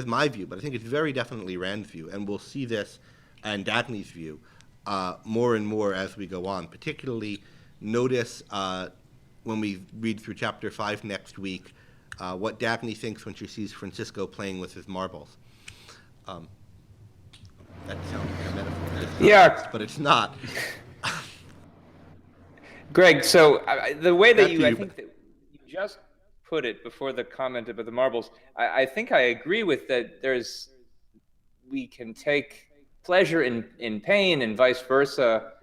my view, but I think it's very definitely Rand's view, and we'll see this and Dagnes' view more and more as we go on. Particularly notice when we read through chapter 5 next week, what Dagnes thinks when she sees Francisco playing with his marbles. That sounds like a metaphor. Yeah. But it's not. Greg, so the way that I think that you just put it before the comment about the marbles, I think I agree with that. We can take pleasure in pain and vice versa.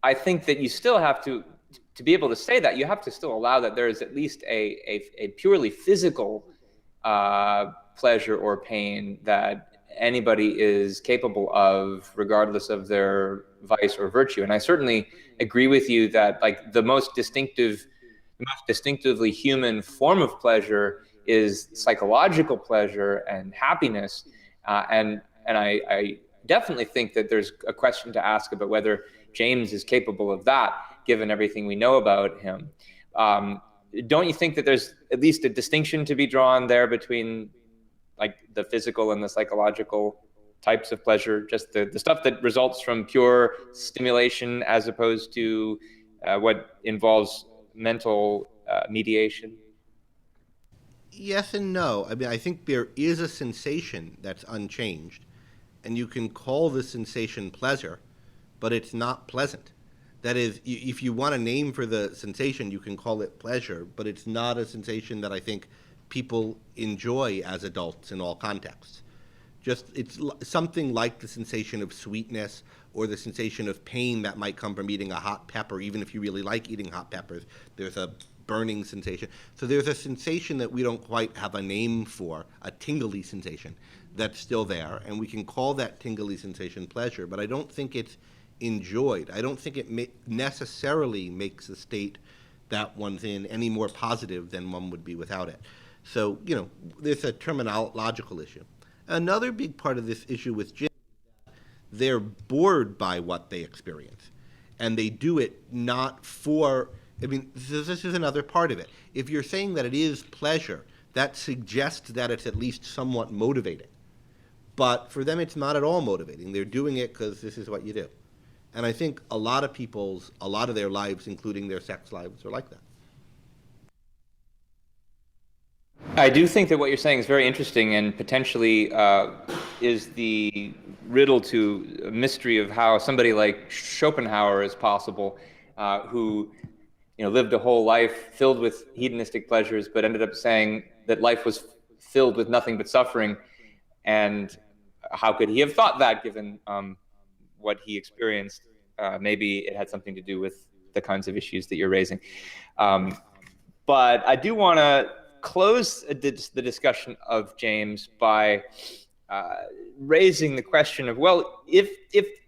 I think that you still have to be able to say that, you have to still allow that there is at least a purely physical pleasure or pain that anybody is capable of, regardless of their vice or virtue. And I certainly agree with you that the most distinctively human form of pleasure is psychological pleasure and happiness. And I definitely think that there's a question to ask about whether James is capable of that, given everything we know about him. Don't you think that there's at least a distinction to be drawn there between like the physical and the psychological types of pleasure, just the stuff that results from pure stimulation as opposed to what involves mental mediation? Yes and no. I mean, I think there is a sensation that's unchanged, and you can call the sensation pleasure, but it's not pleasant. That is, if you want a name for the sensation, you can call it pleasure, but it's not a sensation that I think people enjoy as adults in all contexts. It's something like the sensation of sweetness or the sensation of pain that might come from eating a hot pepper. Even if you really like eating hot peppers, there's a burning sensation. So there's a sensation that we don't quite have a name for, a tingly sensation, that's still there, and we can call that tingly sensation pleasure, but I don't think it's enjoyed. I don't think it necessarily makes the state that one's in any more positive than one would be without it. So, there's a terminological issue. Another big part of this issue with Jim, they're bored by what they experience, and they do it not for, this is another part of it. If you're saying that it is pleasure, that suggests that it's at least somewhat motivating. But for them, it's not at all motivating. They're doing it because this is what you do. And I think a lot of their lives, including their sex lives, are like that. I do think that what you're saying is very interesting and potentially is the riddle to a mystery of how somebody like Schopenhauer is possible, who lived a whole life filled with hedonistic pleasures, but ended up saying that life was filled with nothing but suffering. And how could he have thought that, given what he experienced? Maybe it had something to do with the kinds of issues that you're raising. But I do want to close the discussion of James by raising the question of, well, if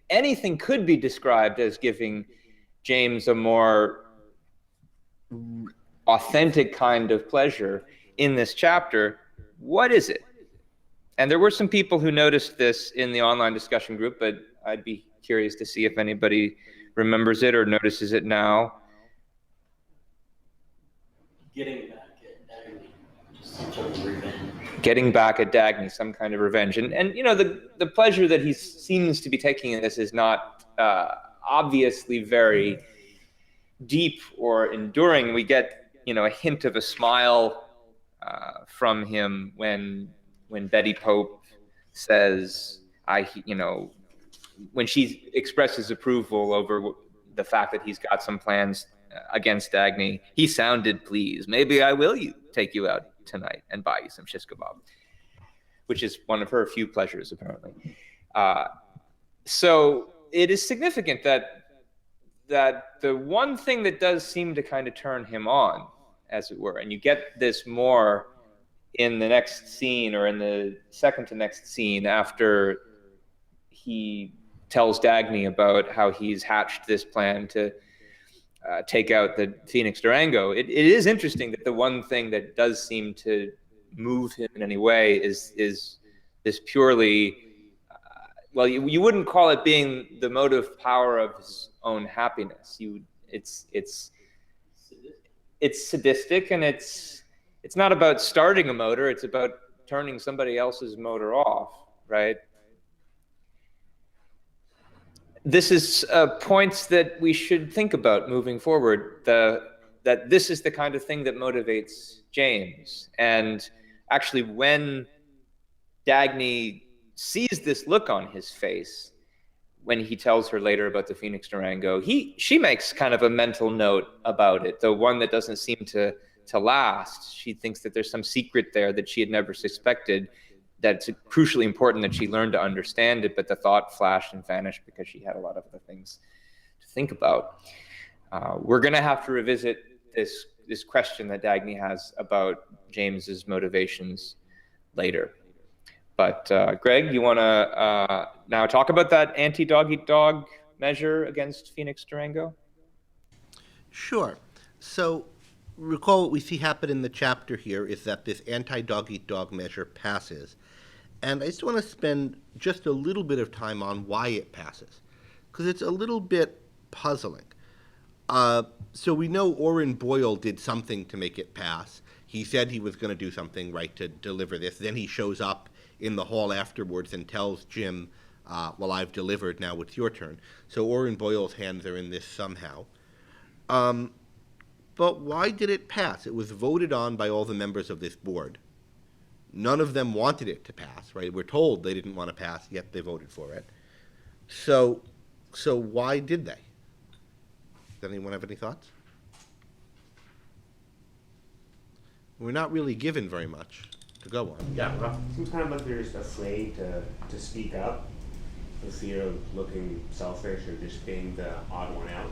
anything could be described as giving James a more authentic kind of pleasure in this chapter, what is it? And there were some people who noticed this in the online discussion group, but I'd be curious to see if anybody remembers it or notices it now. Getting back at Dagny, just some sort of revenge. Getting back at Dagny, some kind of revenge. And the pleasure that he seems to be taking in this is not obviously very deep or enduring. We get, a hint of a smile from him when Betty Pope says, when she expresses approval over the fact that he's got some plans against Dagny, he sounded pleased. Maybe I will take you out tonight and buy you some shish kebab, which is one of her few pleasures, apparently. So it is significant that the one thing that does seem to kind of turn him on, as it were, and you get this more in the next scene, or in the second to next scene, after he tells Dagny about how he's hatched this plan to take out the Phoenix Durango. It is interesting that the one thing that does seem to move him in any way is this purely, you wouldn't call it being the motive power of his own happiness. It's sadistic, and it's not about starting a motor, it's about turning somebody else's motor off, right? This is points that we should think about moving forward, that this is the kind of thing that motivates James. And actually, when Dagny sees this look on his face, when he tells her later about the Phoenix Durango, she makes kind of a mental note about it, the one that doesn't seem to last. She thinks that there's some secret there that she had never suspected, that's crucially important that she learned to understand it, but the thought flashed and vanished because she had a lot of other things to think about. We're going to have to revisit this question that Dagny has about James's motivations later. But Greg, you want to now talk about that anti-dog-eat-dog measure against Phoenix Durango? Sure. So recall what we see happen in the chapter here is that this anti-dog-eat-dog measure passes. And I just want to spend just a little bit of time on why it passes, because it's a little bit puzzling. So we know Orrin Boyle did something to make it pass. He said he was going to do something, right, to deliver this. Then he shows up in the hall afterwards and tells Jim, well, I've delivered, now it's your turn. So Orrin Boyle's hands are in this somehow. But why did it pass? It was voted on by all the members of this board. None of them wanted it to pass, right? We're told they didn't want to pass, yet they voted for it. So why did they? Does anyone have any thoughts? We're not really given very much to go on. Yeah, well, sometimes they're just afraid to speak up, for fear of looking selfish or just being the odd one out.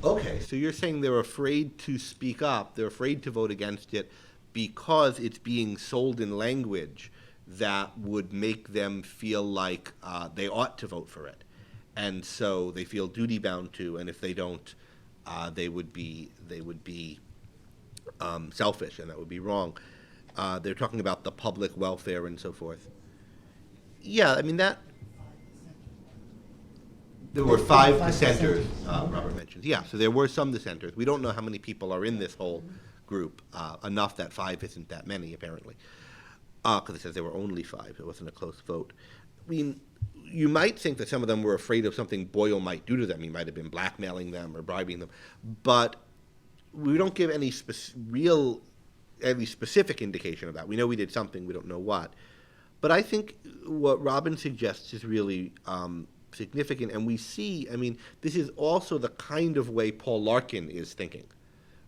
Okay, so you're saying they're afraid to speak up, they're afraid to vote against it because it's being sold in language that would make them feel like they ought to vote for it. And so they feel duty bound to, and if they don't, they would be selfish, and that would be wrong. They're talking about the public welfare and so forth. Yeah, I mean that. There were 5 dissenters, Robert mentioned. Yeah, so there were some dissenters. We don't know how many people are in this whole group. Enough that 5 isn't that many, apparently. Because it says there were only 5. It wasn't a close vote. I mean, you might think that some of them were afraid of something Boyle might do to them. He might have been blackmailing them or bribing them. But we don't give any specific indication of that. We know we did something, we don't know what. But I think what Robin suggests is really significant, and we see, I mean, this is also the kind of way Paul Larkin is thinking,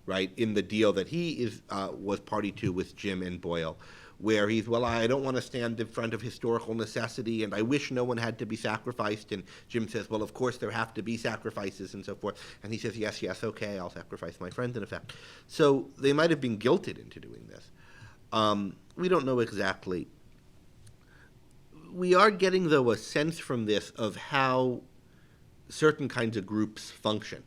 right, in the deal that he was party to with Jim and Boyle, where he's, well, I don't want to stand in front of historical necessity, and I wish no one had to be sacrificed, and Jim says, well, of course there have to be sacrifices, and so forth, and he says, yes, okay, I'll sacrifice my friend, in effect. So they might have been guilted into doing this. We don't know exactly. We are getting, though, a sense from this of how certain kinds of groups function,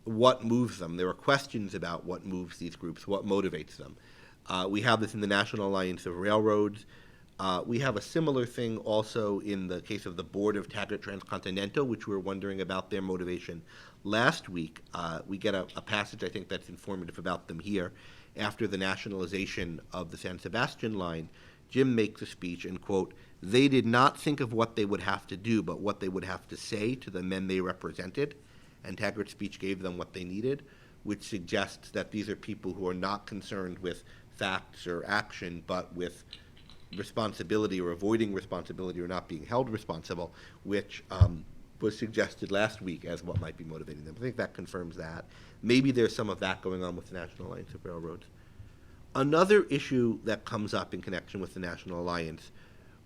what moves them. There are questions about what moves these groups, what motivates them. We have this in the National Alliance of Railroads. We have a similar thing also in the case of the Board of Taggart Transcontinental, which we were wondering about their motivation last week. We get a passage, I think, that's informative about them here. After the nationalization of the San Sebastian line, Jim makes a speech and, quote, they did not think of what they would have to do, but what they would have to say to the men they represented. And Taggart's speech gave them what they needed, which suggests that these are people who are not concerned with facts or action, but with responsibility or avoiding responsibility or not being held responsible, which was suggested last week as what might be motivating them. I think that confirms that. Maybe there's some of that going on with the National Alliance of Railroads. Another issue that comes up in connection with the National Alliance,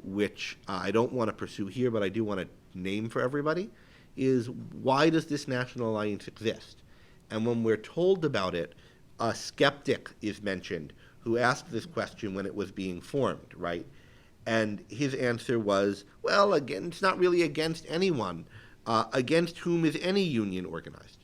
which I don't want to pursue here, but I do want to name for everybody, is why does this National Alliance exist? And when we're told about it, a skeptic is mentioned who asked this question when it was being formed, right? And his answer was, well, again, it's not really against anyone. Against whom is any union organized?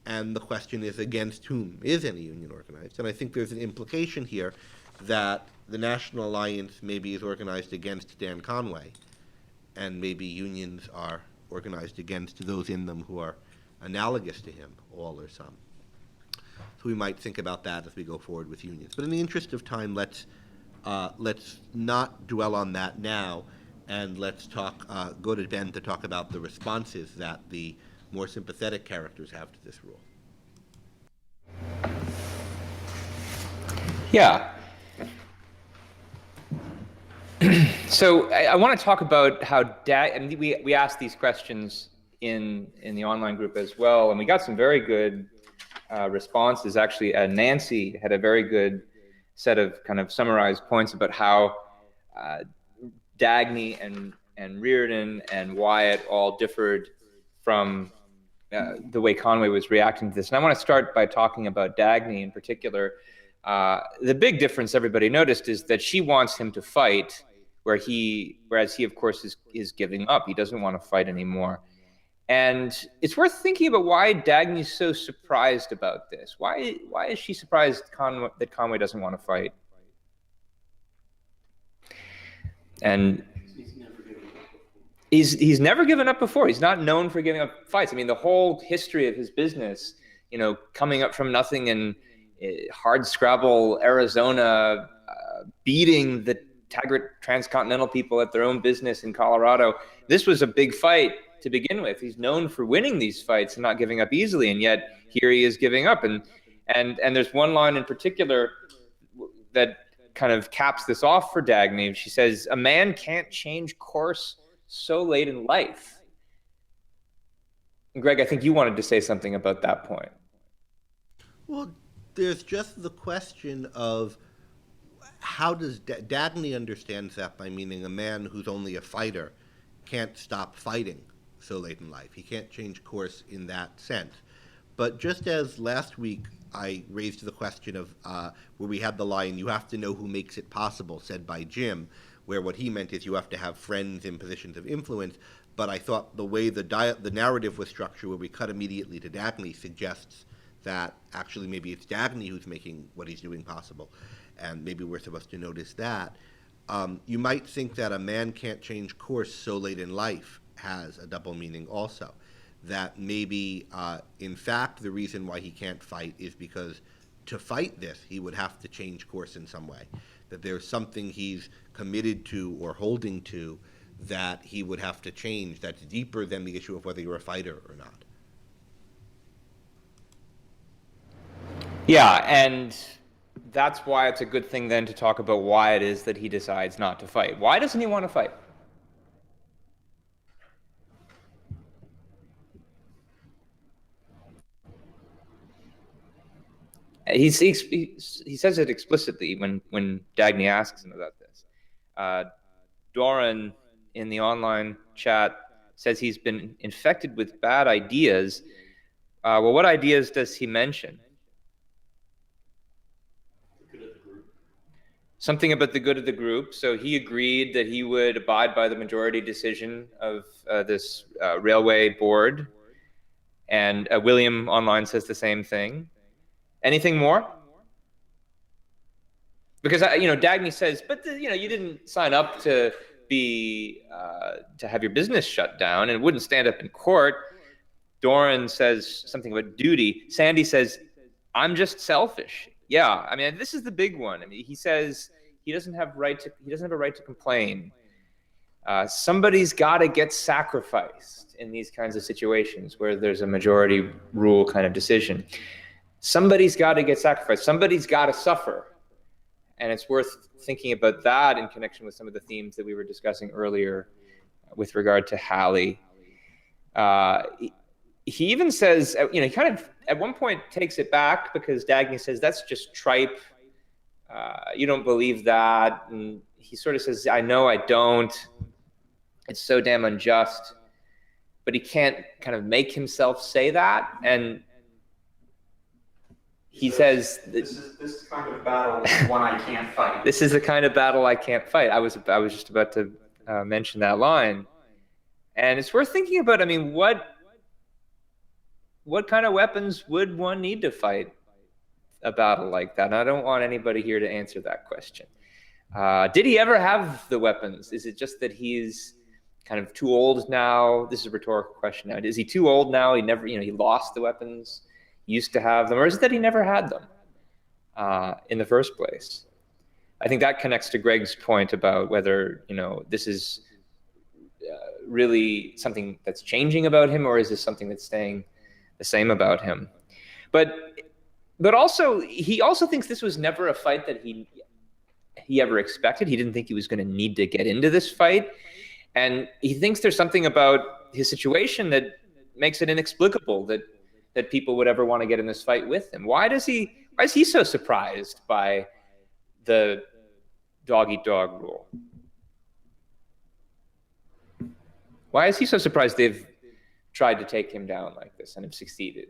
And the question is, against whom is any union organized? And I think there's an implication here that the National Alliance maybe is organized against Dan Conway, and maybe unions are organized against those in them who are analogous to him, all or some. So we might think about that as we go forward with unions. But in the interest of time, let's not dwell on that now, and let's go to Ben to talk about the responses that the more sympathetic characters have to this rule. Yeah. So I want to talk about how and we asked these questions in the online group as well, and we got some very good responses. Actually, Nancy had a very good set of kind of summarized points about how Dagny and Reardon and Wyatt all differed from the way Conway was reacting to this. And I want to start by talking about Dagny in particular. The big difference everybody noticed is that she wants him to fight, whereas he, of course, is giving up. He doesn't want to fight anymore. And it's worth thinking about why Dagny's so surprised about this. Why is she surprised that Conway doesn't want to fight? And he's never given up before. He's not known for giving up fights. I mean, the whole history of his business, you know, coming up from nothing in hard scrabble Arizona, beating the Taggart Transcontinental people at their own business in Colorado. This was a big fight to begin with. He's known for winning these fights and not giving up easily, and yet here he is giving up. And there's one line in particular that kind of caps this off for Dagnys. She says, "A man can't change course so late in life." And Greg, I think you wanted to say something about that point. Well, there's just the question of how does Dagny understands that by meaning a man who's only a fighter can't stop fighting so late in life. He can't change course in that sense. But just as last week I raised the question of where we had the line, "You have to know who makes it possible," said by Jim, where what he meant is you have to have friends in positions of influence. But I thought the way the narrative was structured, where we cut immediately to Dagny, suggests that actually maybe it's Dagny who's making what he's doing possible. And maybe we're supposed to notice that. You might think that a man can't change course so late in life has a double meaning also. That maybe, in fact, the reason why he can't fight is because to fight this, he would have to change course in some way. That there's something he's committed to or holding to that he would have to change that's deeper than the issue of whether you're a fighter or not. Yeah, and that's why it's a good thing then to talk about why it is that he decides not to fight. Why doesn't he want to fight? He says it explicitly when Dagny asks him about this. Doran in the online chat says he's been infected with bad ideas. Well, what ideas does he mention? Something about the good of the group. So he agreed that he would abide by the majority decision of this railway board. And William online says the same thing. Anything more? Because Dagny says, but you didn't sign up to be to have your business shut down, and wouldn't stand up in court. Doran says something about duty. Sandy says, "I'm just selfish." Yeah, I mean, this is the big one. I mean, he says he doesn't have a right to complain. Somebody's got to get sacrificed in these kinds of situations where there's a majority rule kind of decision. Somebody's got to get sacrificed. Somebody's got to suffer. And it's worth thinking about that in connection with some of the themes that we were discussing earlier with regard to Halley. He even says, he kind of at one point takes it back because Dagny says, "That's just tripe. You don't believe that." And he sort of says, "I know I don't. It's so damn unjust." But he can't kind of make himself say that. And he says, this kind of battle is one I can't fight. This is the kind of battle I can't fight. I was just about to mention that line. And it's worth thinking about, I mean, what kind of weapons would one need to fight a battle like that? And I don't want anybody here to answer that question. Did he ever have the weapons? Is it just that he's kind of too old now? This is a rhetorical question now. Is he too old now? He never, he lost the weapons, used to have them, or is it that he never had them in the first place? I think that connects to Greg's point about whether, this is really something that's changing about him, or is this something that's staying the same about him? But also, he also thinks this was never a fight that he ever expected. He didn't think he was going to need to get into this fight. And he thinks there's something about his situation that makes it inexplicable that people would ever want to get in this fight with him. Why is he so surprised by the dog-eat-dog rule? Why is he so surprised they've tried to take him down like this and have succeeded?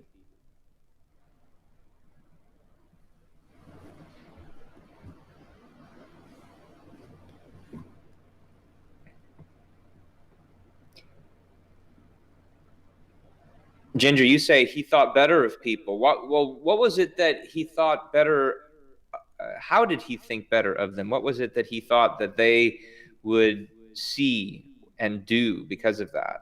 Ginger, you say he thought better of people. What was it that he thought better? How did he think better of them? What was it that he thought that they would see and do because of that.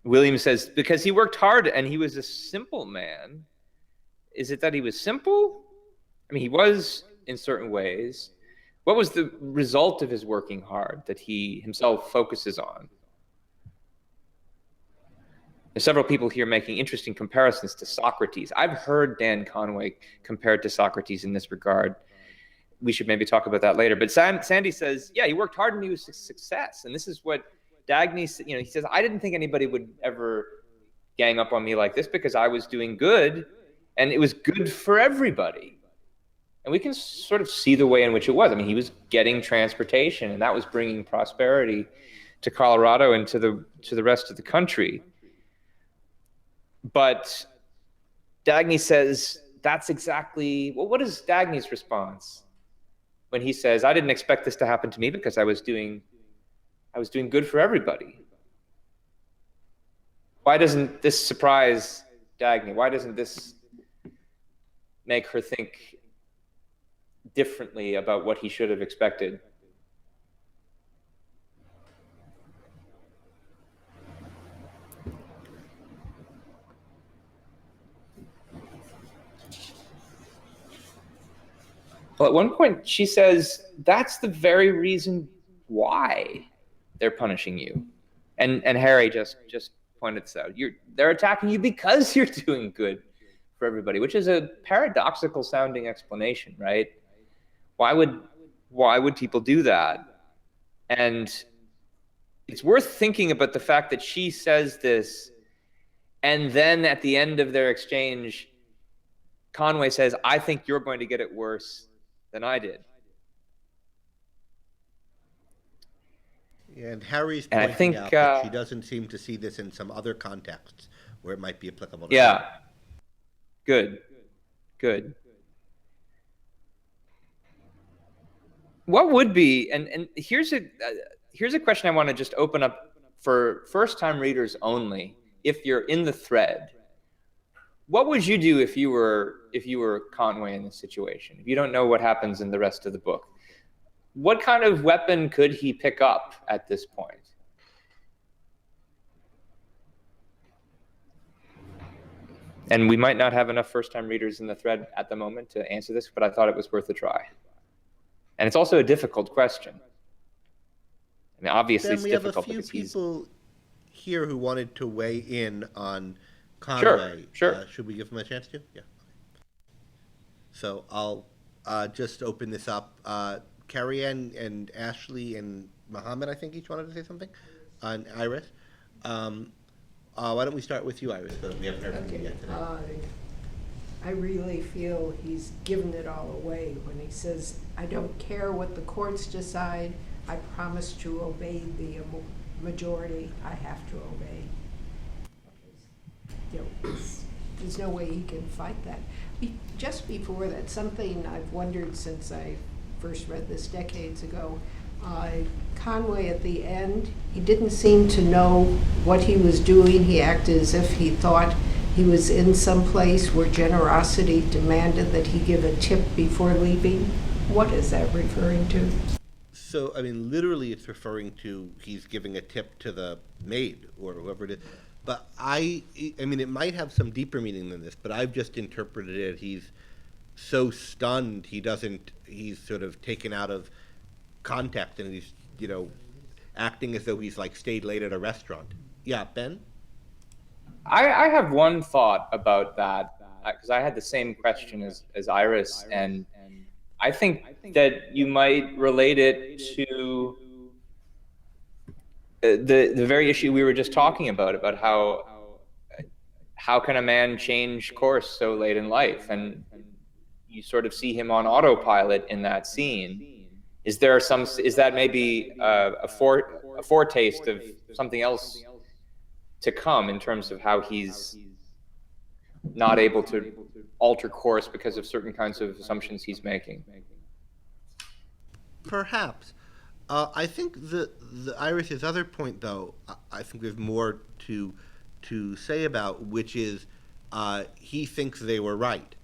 William says, because he worked hard and he was a simple man. Is it that he was simple? I mean, he was in certain ways. What was the result of his working hard that he himself focuses on? There's several people here making interesting comparisons to Socrates. I've heard Dan Conway compared to Socrates in this regard. We should maybe talk about that later. But Sandy says, yeah, he worked hard and he was a success. And this is what Dagnys, he says, I didn't think anybody would ever gang up on me like this because I was doing good and it was good for everybody. And we can sort of see the way in which it was. I mean, he was getting transportation and that was bringing prosperity to Colorado and to the rest of the country. But Dagnys says that's exactly, well, what is Dagnys' response when he says, I didn't expect this to happen to me because I was doing good for everybody? Why doesn't this surprise Dagnys? Why doesn't this make her think differently about what he should have expected? Well, at one point she says, that's the very reason why they're punishing you. And Harry just pointed this out. They're attacking you because you're doing good for everybody, which is a paradoxical sounding explanation, right? Why would people do that? And it's worth thinking about the fact that she says this, and then at the end of their exchange, Conway says, I think you're going to get it worse than I did. And Harry's And pointing out that she doesn't seem to see this in some other contexts where it might be applicable to her. Good. What would be, and here's a question I want to just open up for first-time readers only. If you're in the thread, what would you do if you were Conway in this situation? If you don't know what happens in the rest of the book, what kind of weapon could he pick up at this point? And we might not have enough first-time readers in the thread at the moment to answer this, but I thought it was worth a try. And it's also a difficult question. I mean, obviously it's difficult. Then we have a few people here who wanted to weigh in on Conway. Sure. Should we give them a chance to? Yeah. So I'll just open this up. Carrie Ann and Ashley and Mohammed, I think each wanted to say something. And Iris. Why don't we start with you, Iris? Because we haven't heard from you yet today. I really feel he's given it all away when he says, I don't care what the courts decide. I promise to obey the majority. I have to obey. There's no way he can fight that. Just before that, something I've wondered since I first read this decades ago, Conway at the end, he didn't seem to know what he was doing. He acted as if he thought he was in some place where generosity demanded that he give a tip before leaving. What is that referring to? So, I mean, literally it's referring to he's giving a tip to the maid or whoever it is. But I mean, it might have some deeper meaning than this, but I've just interpreted it. He's so stunned, he's sort of taken out of context and he's, acting as though he's like stayed late at a restaurant. Yeah, Ben? I have one thought about that, because I had the same question as Iris, and I think that you might relate it to the very issue we were just talking about how can a man change course so late in life, and you sort of see him on autopilot in that scene. Is that maybe a foretaste of something else to come in terms of how he's not able to alter course because of certain kinds of assumptions he's making? Perhaps. I think the Iris's other point, though, I think there's more to say about, which is he thinks they were right.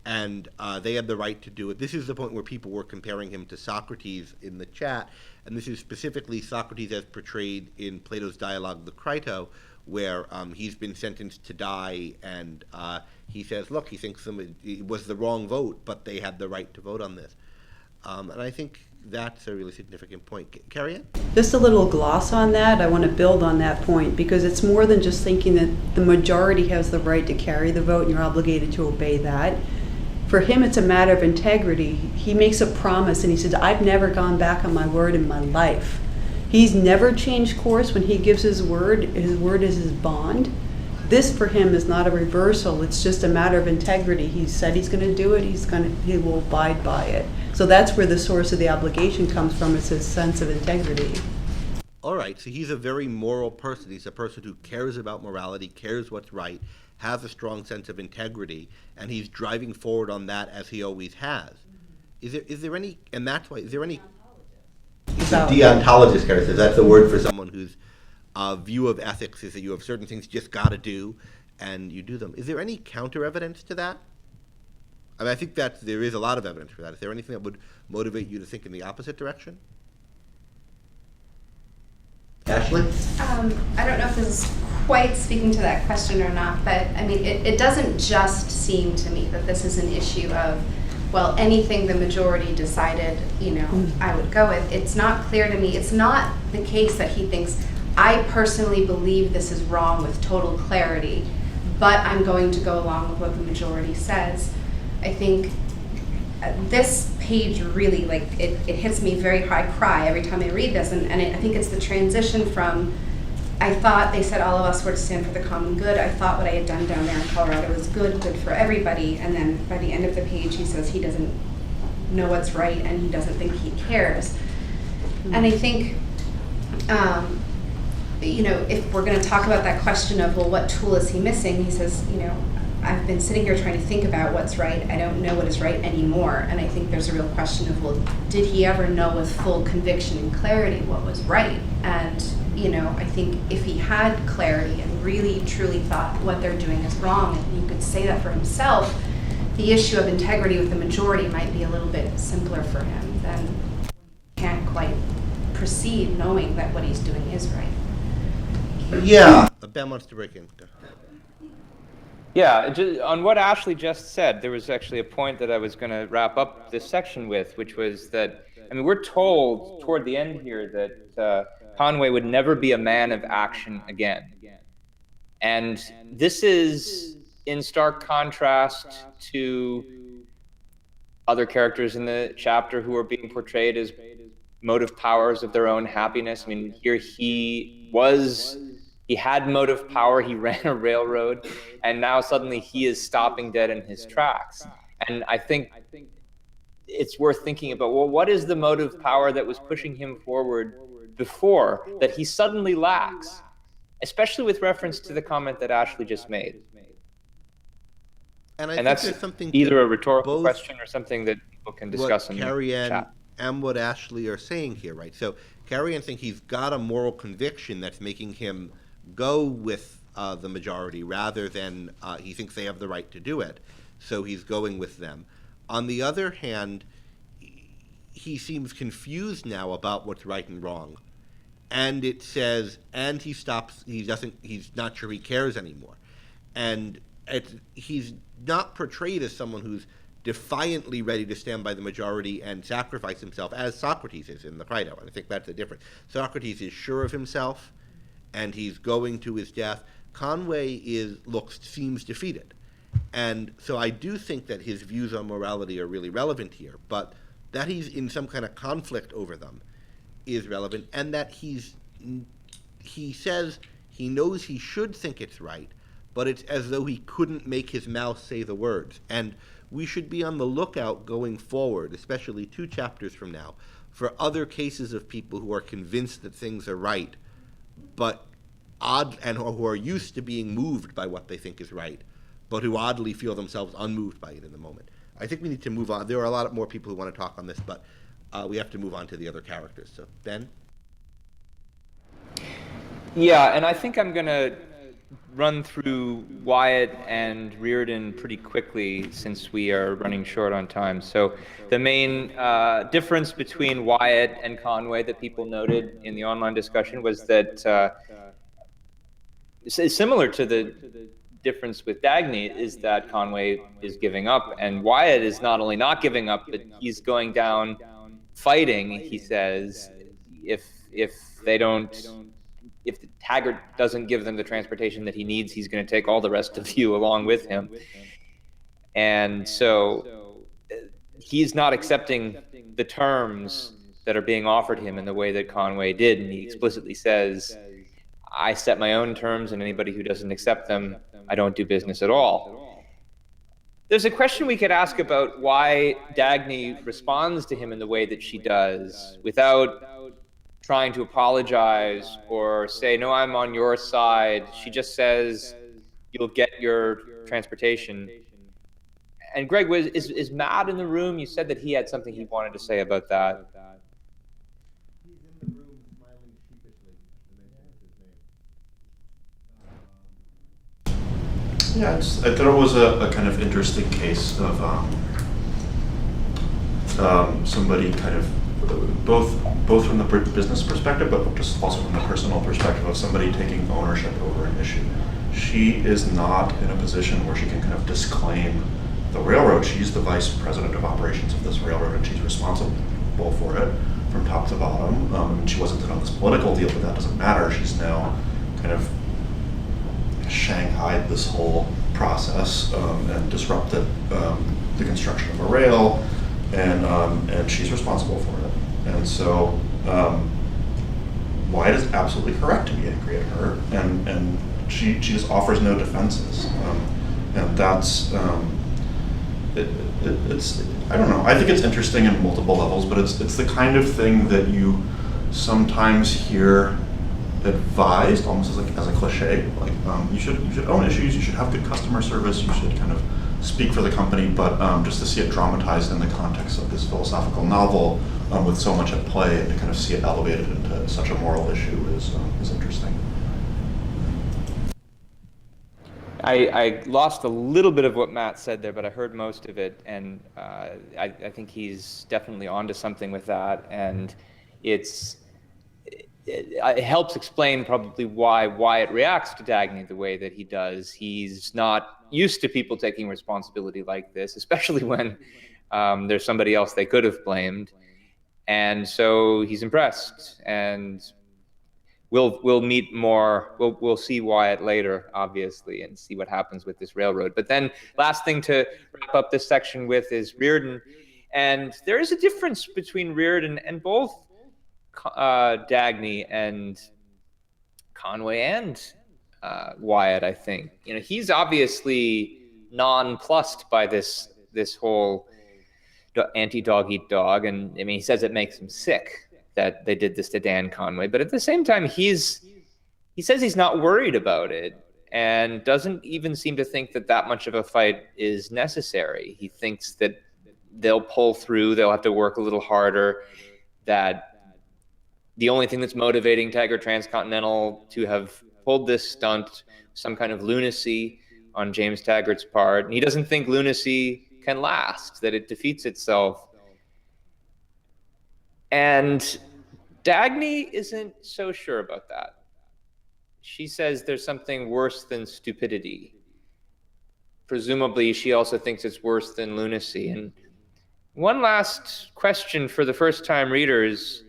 and they had the right to do it. This is the point where people were comparing him to Socrates in the chat, and this is specifically Socrates as portrayed in Plato's dialogue, The Crito, where he's been sentenced to die, and he says, look, he thinks it was the wrong vote, but they had the right to vote on this. And I think that's a really significant point. Carrie Ann? Just a little gloss on that. I want to build on that point because it's more than just thinking that the majority has the right to carry the vote and you're obligated to obey that. For him, it's a matter of integrity. He makes a promise and he says, I've never gone back on my word in my life. He's never changed course when he gives his word. His word is his bond. This for him is not a reversal. It's just a matter of integrity. He said he's going to do it. He will abide by it. So that's where the source of the obligation comes from. It's his sense of integrity. All right, so he's a very moral person. He's a person who cares about morality, cares what's right, has a strong sense of integrity, and he's driving forward on that as he always has. Is there any, and that's why, is there any... He's a deontologist, Carrie says. That's the word for someone whose view of ethics is that you have certain things you just got to do, and you do them. Is there any counter-evidence to that? I mean, I think that there is a lot of evidence for that. Is there anything that would motivate you to think in the opposite direction? Ashley? I don't know if this is quite speaking to that question or not, but I mean, it doesn't just seem to me that this is an issue of, well, anything the majority decided, I would go with. It's not clear to me. It's not the case that he thinks, I personally believe this is wrong with total clarity, but I'm going to go along with what the majority says. I think this page really, it hits me very high cry every time I read this, and I think it's the transition from, I thought they said all of us were to stand for the common good. I thought what I had done down there in Colorado was good for everybody, and then by the end of the page he says he doesn't know what's right and he doesn't think he cares. And I think, if we're going to talk about that question of, well, what tool is he missing? He says, I've been sitting here trying to think about what's right. I don't know what is right anymore. And I think there's a real question of, well, did he ever know with full conviction and clarity what was right? And, I think if he had clarity and really truly thought what they're doing is wrong, and he could say that for himself, the issue of integrity with the majority might be a little bit simpler for him than he can't quite proceed knowing that what he's doing is right. Yeah. Ben wants to break in. Yeah, on what Ashley just said, there was actually a point that I was going to wrap up this section with, which was that, we're told toward the end here that Conway would never be a man of action again. And this is in stark contrast to other characters in the chapter who are being portrayed as motive powers of their own happiness. Here he had motive power, he ran a railroad, and now suddenly he is stopping dead in his tracks. And I think it's worth thinking about, well, what is the motive power that was pushing him forward before that he suddenly lacks, especially with reference to the comment that Ashley just made. And that's something either a rhetorical question or something that people can discuss in the Carrie Ann chat. And what Ashley are saying here, right? So Carrie Ann thinks he's got a moral conviction that's making him go with the majority rather than he thinks they have the right to do it, so he's going with them. On the other hand, he seems confused now about what's right and wrong. And it says, and he stops, he's not sure he cares anymore. And he's not portrayed as someone who's defiantly ready to stand by the majority and sacrifice himself, as Socrates is in the Crito. And I think that's the difference. Socrates is sure of himself, and he's going to his death. Conway seems defeated. And so I do think that his views on morality are really relevant here, but that he's in some kind of conflict over them is relevant, and that he says he knows he should think it's right, but it's as though he couldn't make his mouth say the words. And we should be on the lookout going forward, especially 2 chapters from now, for other cases of people who are convinced that things are right, but who are used to being moved by what they think is right, but who oddly feel themselves unmoved by it in the moment. I think we need to move on. There are a lot more people who want to talk on this, but we have to move on to the other characters. So, Ben? Yeah, and I think I'm going to run through Wyatt and Reardon pretty quickly since we are running short on time. So the main difference between Wyatt and Conway that people noted in the online discussion was that it's similar to the difference with Dagny, is that Conway is giving up, and Wyatt is not only not giving up, but he's going down fighting. He says, if Taggart doesn't give them the transportation that he needs, he's going to take all the rest of you along with him. And so he's not accepting the terms that are being offered him in the way that Conway did, and he explicitly says, I set my own terms, and anybody who doesn't accept them, I don't do business at all. There's a question we could ask about why Dagny responds to him in the way that she does, without trying to apologize or say, no, I'm on your side. She just says, you'll get your transportation. And Greg, is Matt in the room? You said that he had something he wanted to say about that. Yeah, I thought it was a kind of interesting case of somebody kind of both from the business perspective, but just also from the personal perspective of somebody taking ownership over an issue. She is not in a position where she can kind of disclaim the railroad. She's the vice president of operations of this railroad, and she's responsible for it from top to bottom. She wasn't in on this political deal, but that doesn't matter. She's now kind of shanghaied this whole process and disrupted the construction of a rail, and she's responsible for it. And so Wyatt is absolutely correct to be angry at her, and she just offers no defenses, and that's it's I don't know. I think it's interesting in multiple levels, but it's the kind of thing that you sometimes hear advised almost as a cliche, like you should own issues, you should have good customer service, you should kind of speak for the company, but just to see it dramatized in the context of this philosophical novel with so much at play, and to kind of see it elevated into such a moral issue is interesting. I lost a little bit of what Matt said there, but I heard most of it, and I think he's definitely onto something with that, and it helps explain probably why Wyatt reacts to Dagny the way that he does. He's not used to people taking responsibility like this, especially when there's somebody else they could have blamed. And so he's impressed, and we'll meet more. We'll see Wyatt later, obviously, and see what happens with this railroad. But then last thing to wrap up this section with is Reardon. And there is a difference between Reardon and both Dagny and Conway and Wyatt, I think. You know, he's obviously nonplussed by this whole anti-dog eat dog, and I mean, he says it makes him sick that they did this to Dan Conway, but at the same time, he says he's not worried about it, and doesn't even seem to think that much of a fight is necessary. He thinks that they'll pull through, they'll have to work a little harder, that the only thing that's motivating Taggart Transcontinental to have pulled this stunt, some kind of lunacy on James Taggart's part. And he doesn't think lunacy can last, that it defeats itself. And Dagny isn't so sure about that. She says there's something worse than stupidity. Presumably, she also thinks it's worse than lunacy. And one last question for the first-time readers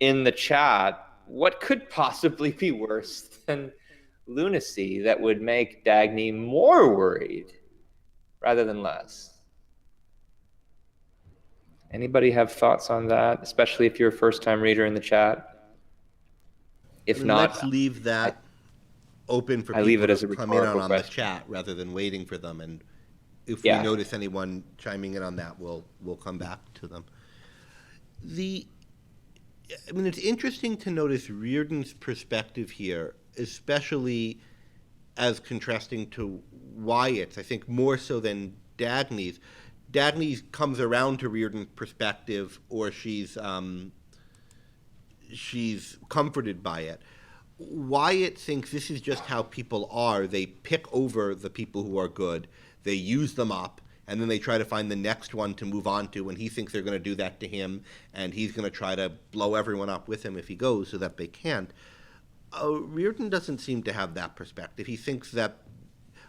in the chat: what could possibly be worse than lunacy that would make Dagny more worried rather than less? Anybody have thoughts on that, especially if you're a first-time reader in the chat? If not, let's leave that open for people to come in on the chat rather than waiting for them. And if we notice anyone chiming in on that, we'll come back to them. I mean, it's interesting to notice Reardon's perspective here, especially as contrasting to Wyatt's, I think more so than Dagny's. Dagny comes around to Reardon's perspective, or she's comforted by it. Wyatt thinks this is just how people are. They pick over the people who are good, they use them up, and then they try to find the next one to move on to, and he thinks they're going to do that to him, and he's going to try to blow everyone up with him if he goes so that they can't. Reardon doesn't seem to have that perspective. He thinks that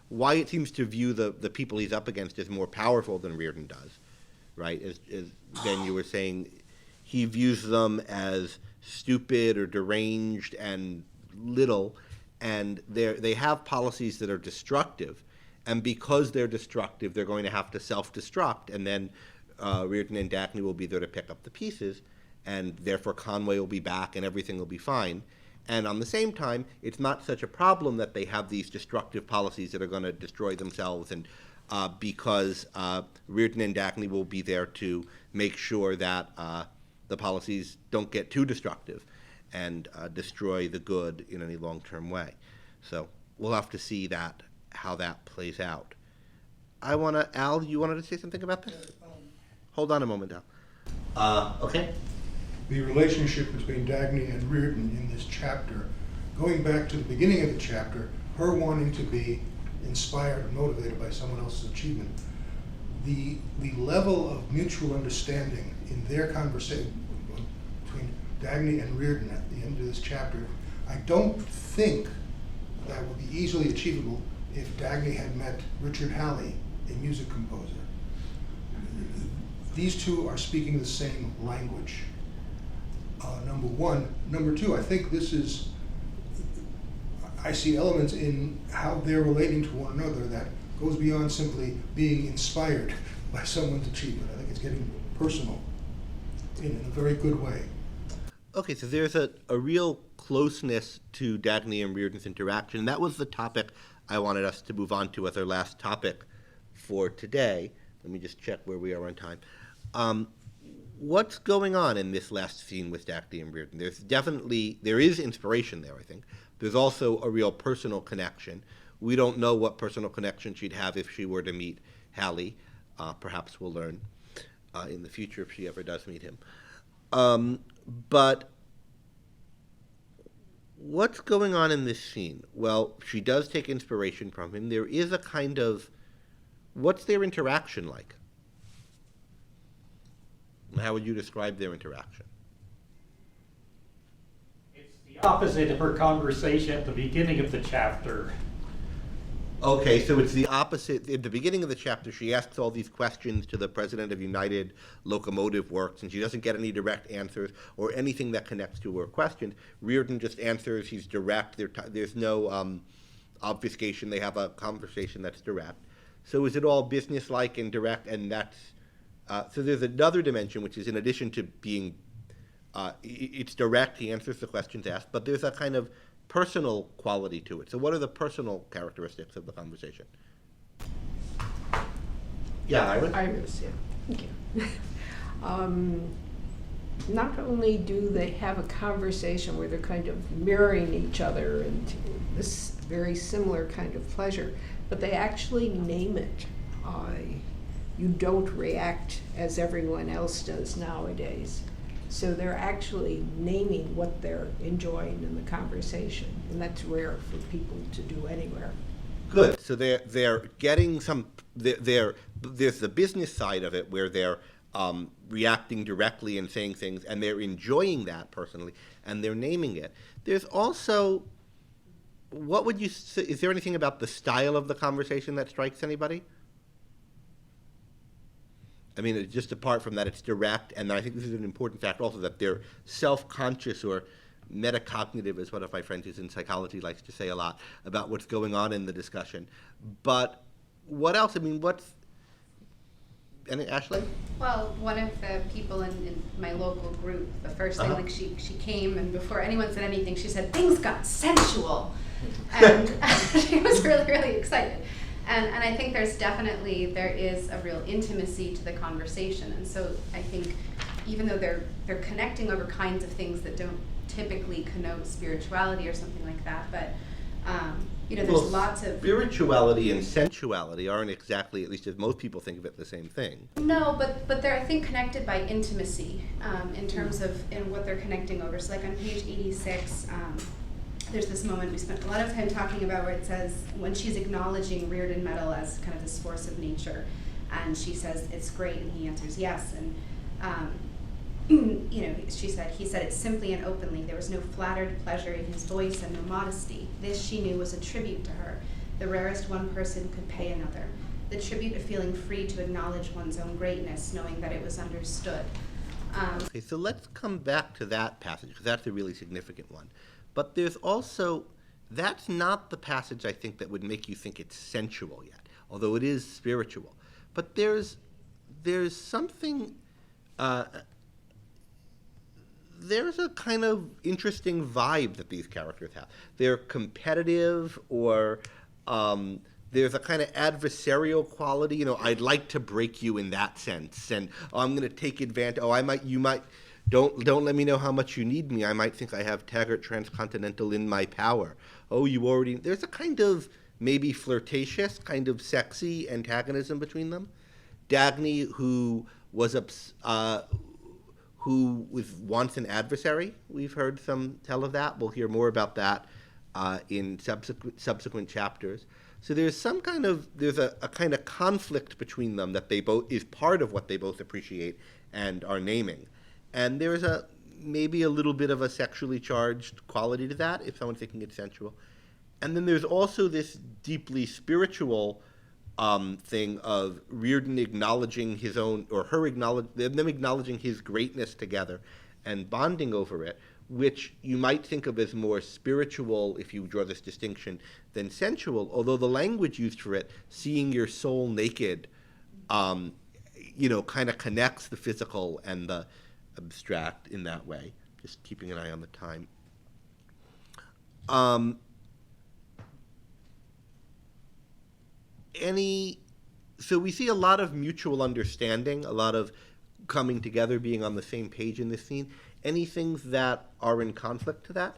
Wyatt seems to view the people he's up against as more powerful than Reardon does, right? As Ben, you were saying, he views them as stupid or deranged and little, and they have policies that are destructive, and because they're destructive, they're going to have to self-destruct, and then Reardon and Dagny will be there to pick up the pieces, and therefore Conway will be back and everything will be fine. And on the same time, it's not such a problem that they have these destructive policies that are going to destroy themselves, and because Reardon and Dagny will be there to make sure that the policies don't get too destructive and destroy the good in any long-term way. So we'll have to see how that plays out. Al, you wanted to say something about this? Hold on a moment, Al. Okay. The relationship between Dagny and Reardon in this chapter, going back to the beginning of the chapter, her wanting to be inspired and motivated by someone else's achievement, the level of mutual understanding in their conversation between Dagny and Reardon at the end of this chapter, I don't think that would be easily achievable if Dagny had met Richard Halley, a music composer. These two are speaking the same language. Number one. Number two, I think I see elements in how they're relating to one another that goes beyond simply being inspired by someone's achievement. I think it's getting personal in a very good way. Okay, so there's a real closeness to Dagny and Reardon's interaction, and that was the topic I wanted us to move on to as our last topic for today. Let me just check where we are on time. What's going on in this last scene with Dagny and Reardon? There is inspiration there, I think. There's also a real personal connection. We don't know what personal connection she'd have if she were to meet Halley. Perhaps we'll learn in the future if she ever does meet him. But what's going on in this scene? Well, she does take inspiration from him. There is a kind of, what's their interaction like? How would you describe their interaction? It's the opposite of her conversation at the beginning of the chapter. Okay, so it's the opposite. In the beginning of the chapter, she asks all these questions to the president of United Locomotive Works, and she doesn't get any direct answers or anything that connects to her questions. Reardon just answers. He's direct. There's no obfuscation. They have a conversation that's direct. So is it all businesslike and direct, and that's so there's another dimension, which is in addition to being, it's direct, he answers the questions asked, but there's a kind of personal quality to it. So what are the personal characteristics of the conversation? Yeah, Iris, yeah. Thank you. Not only do they have a conversation where they're kind of mirroring each other and this very similar kind of pleasure, but they actually name it. You don't react as everyone else does nowadays. So they're actually naming what they're enjoying in the conversation, and that's rare for people to do anywhere. Good. So they're getting some. There's the business side of it where they're reacting directly and saying things, and they're enjoying that personally, and they're naming it. There's also, what would you say? Is there anything about the style of the conversation that strikes anybody? I mean, just apart from that, it's direct, and I think this is an important fact also, that they're self-conscious or metacognitive, is one of my friends who's in psychology likes to say a lot about what's going on in the discussion. But what else? I mean, Ashley? Well, one of the people in my local group, the first thing, like she came, and before anyone said anything, she said, "Things got sensual." And she was really, really excited. And I think there is a real intimacy to the conversation. And so I think even though they're connecting over kinds of things that don't typically connote spirituality or something like that, but there's lots of... Spirituality and sensuality aren't exactly, at least as most people think of it, the same thing. No, but they're, I think, connected by intimacy in terms of what they're connecting over. So like on page 86, there's this moment we spent a lot of time talking about where it says, when she's acknowledging Reardon metal as kind of this force of nature, and she says, it's great, and he answers yes, and he said it simply and openly. There was no flattered pleasure in his voice and no modesty. This, she knew, was a tribute to her, the rarest one person could pay another. The tribute of feeling free to acknowledge one's own greatness, knowing that it was understood. Okay, so let's come back to that passage, because that's a really significant one. But there's also, that's not the passage I think that would make you think it's sensual yet, although it is spiritual. But there's something, there's a kind of interesting vibe that these characters have. They're competitive, or there's a kind of adversarial quality. I'd like to break you in that sense, and I'm going to take advantage. You might. Don't let me know how much you need me. I might think I have Taggart Transcontinental in my power. Oh, you already. There's a kind of maybe flirtatious, kind of sexy antagonism between them. Dagny, who was once an adversary. We've heard some tell of that. We'll hear more about that in subsequent chapters. So there's a kind of conflict between them that is part of what they both appreciate and are naming. And there's maybe a little bit of a sexually charged quality to that, if someone's thinking it's sensual. And then there's also this deeply spiritual thing of Reardon acknowledging his own, or them acknowledging his greatness together and bonding over it, which you might think of as more spiritual, if you draw this distinction, than sensual, although the language used for it, seeing your soul naked, kind of connects the physical and the abstract in that way. Just keeping an eye on the time. So we see a lot of mutual understanding, a lot of coming together, being on the same page in this scene. Any things that are in conflict to that?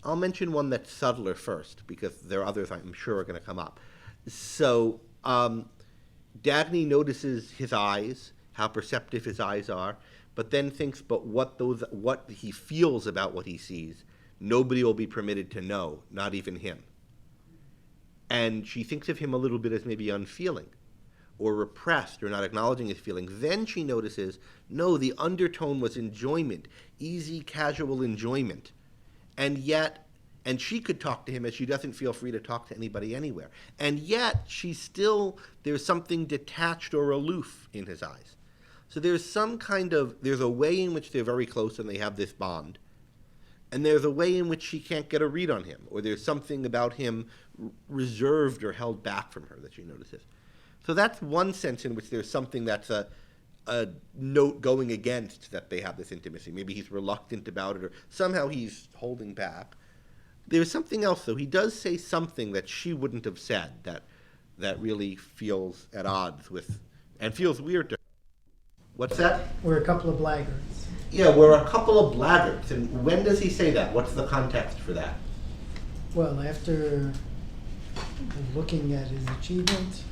I'll mention one that's subtler first, because there are others I'm sure are going to come up. So Dagny notices his eyes, how perceptive his eyes are, but then thinks, but what he feels about what he sees, nobody will be permitted to know, not even him. And she thinks of him a little bit as maybe unfeeling, or repressed, or not acknowledging his feelings. Then she notices, no, the undertone was enjoyment, easy, casual enjoyment. And she could talk to him as she doesn't feel free to talk to anybody anywhere. And yet, there's something detached or aloof in his eyes. So there's a way in which they're very close and they have this bond. And there's a way in which she can't get a read on him, or there's something about him reserved or held back from her that she notices. So that's one sense in which there's something that's a note going against that they have this intimacy. Maybe he's reluctant about it, or somehow he's holding back. There's something else, though. He does say something that she wouldn't have said that really feels at odds with, and feels weird to her. What's that? We're a couple of blaggards. Yeah, we're a couple of blaggards. And when does he say that? What's the context for that? Well, after looking at his achievement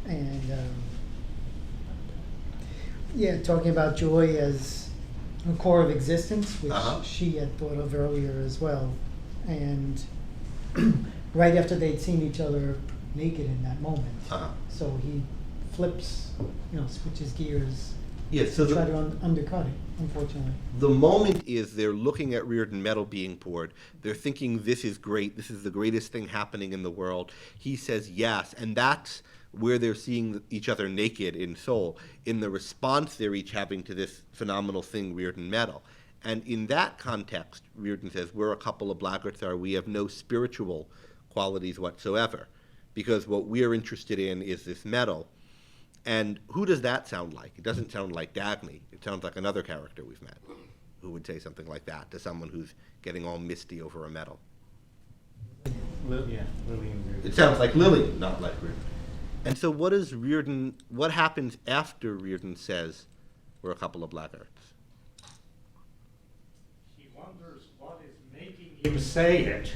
and talking about joy as a core of existence, which she had thought of earlier as well. And right after they'd seen each other naked in that moment. So he flips, switches gears. Yes, so try to undercut it, unfortunately. The moment is they're looking at Reardon metal being poured. They're thinking, this is great. This is the greatest thing happening in the world. He says yes, and that's where they're seeing each other naked in soul, in the response they're each having to this phenomenal thing, Reardon metal. And in that context, Reardon says, we're a couple of blaggards, we have no spiritual qualities whatsoever, because what we're interested in is this metal. And who does that sound like? It doesn't sound like Dagny. It sounds like another character we've met who would say something like that to someone who's getting all misty over a metal. Lily and Reardon. It sounds like Lily, not like Reardon. And so what happens after Reardon says, we're a couple of blackguards? She wonders what is making him say it.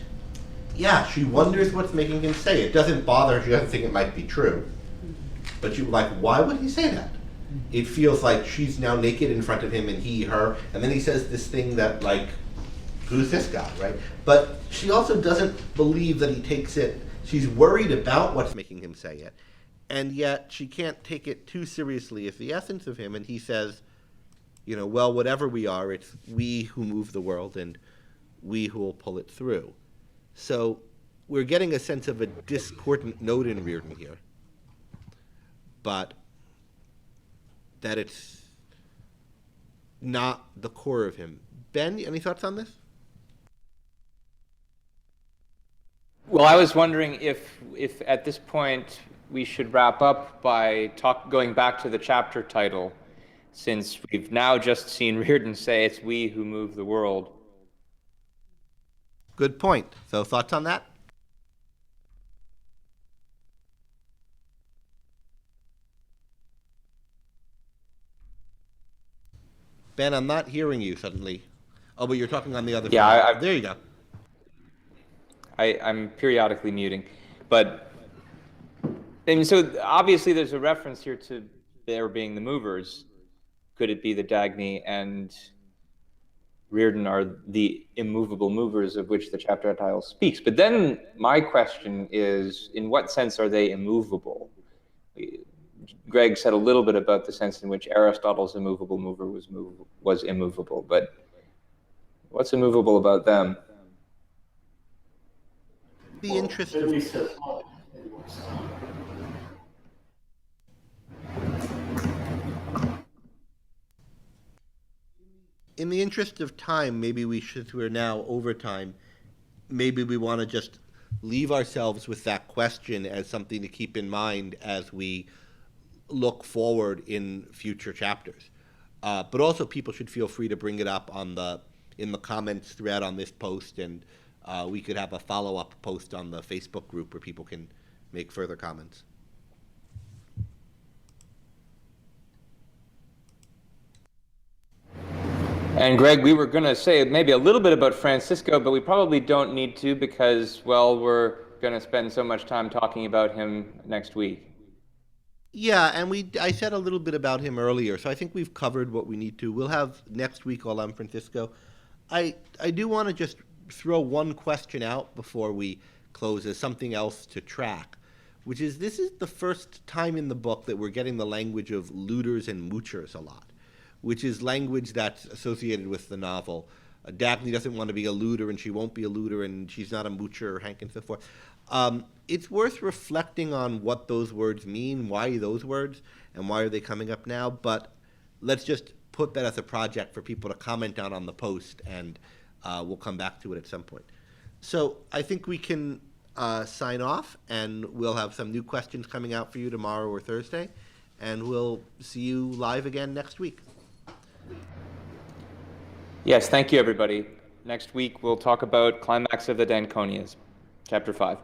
Yeah, she wonders what's making him say it. It doesn't bother her. She doesn't think it might be true. But why would he say that? It feels like she's now naked in front of him and he, her, and then he says this thing that who's this guy, right? But she also doesn't believe that he takes it. She's worried about what's making him say it, and yet she can't take it too seriously as the essence of him. And he says, well, whatever we are, it's we who move the world and we who will pull it through. So we're getting a sense of a discordant note in Reardon here, but that it's not the core of him. Ben, any thoughts on this? Well, I was wondering if at this point we should wrap up by going back to the chapter title, since we've now just seen Reardon say it's we who move the world. Good point. So thoughts on that? Ben, I'm not hearing you suddenly. Oh, but you're talking on the other phone. There you go. I'm periodically muting. But, so obviously there's a reference here to there being the movers. Could it be that Dagny and Reardon are the immovable movers of which the chapter title speaks? But then my question is, in what sense are they immovable? Greg said a little bit about the sense in which Aristotle's immovable mover was immovable, but what's immovable about them? The interest of in the interest of time, maybe we're now over time, maybe we want to just leave ourselves with that question as something to keep in mind as we look forward in future chapters. But also people should feel free to bring it up in the comments thread on this post, and we could have a follow-up post on the Facebook group where people can make further comments. And Greg, we were going to say maybe a little bit about Francisco, but we probably don't need to because, well, we're going to spend so much time talking about him next week. Yeah, and I said a little bit about him earlier, so I think we've covered what we need to. We'll have next week all on Francisco. I do want to just throw one question out before we close as something else to track, which is this is the first time in the book that we're getting the language of looters and moochers a lot, which is language that's associated with the novel. Daphne doesn't want to be a looter, and she won't be a looter, and she's not a moocher, or Hank, and so forth. It's worth reflecting on what those words mean, why those words, and why are they coming up now, but let's just put that as a project for people to comment on the post, and we'll come back to it at some point. So I think we can sign off, and we'll have some new questions coming out for you tomorrow or Thursday, and we'll see you live again next week. Yes, thank you, everybody. Next week, we'll talk about Climax of the Danconias, Chapter 5.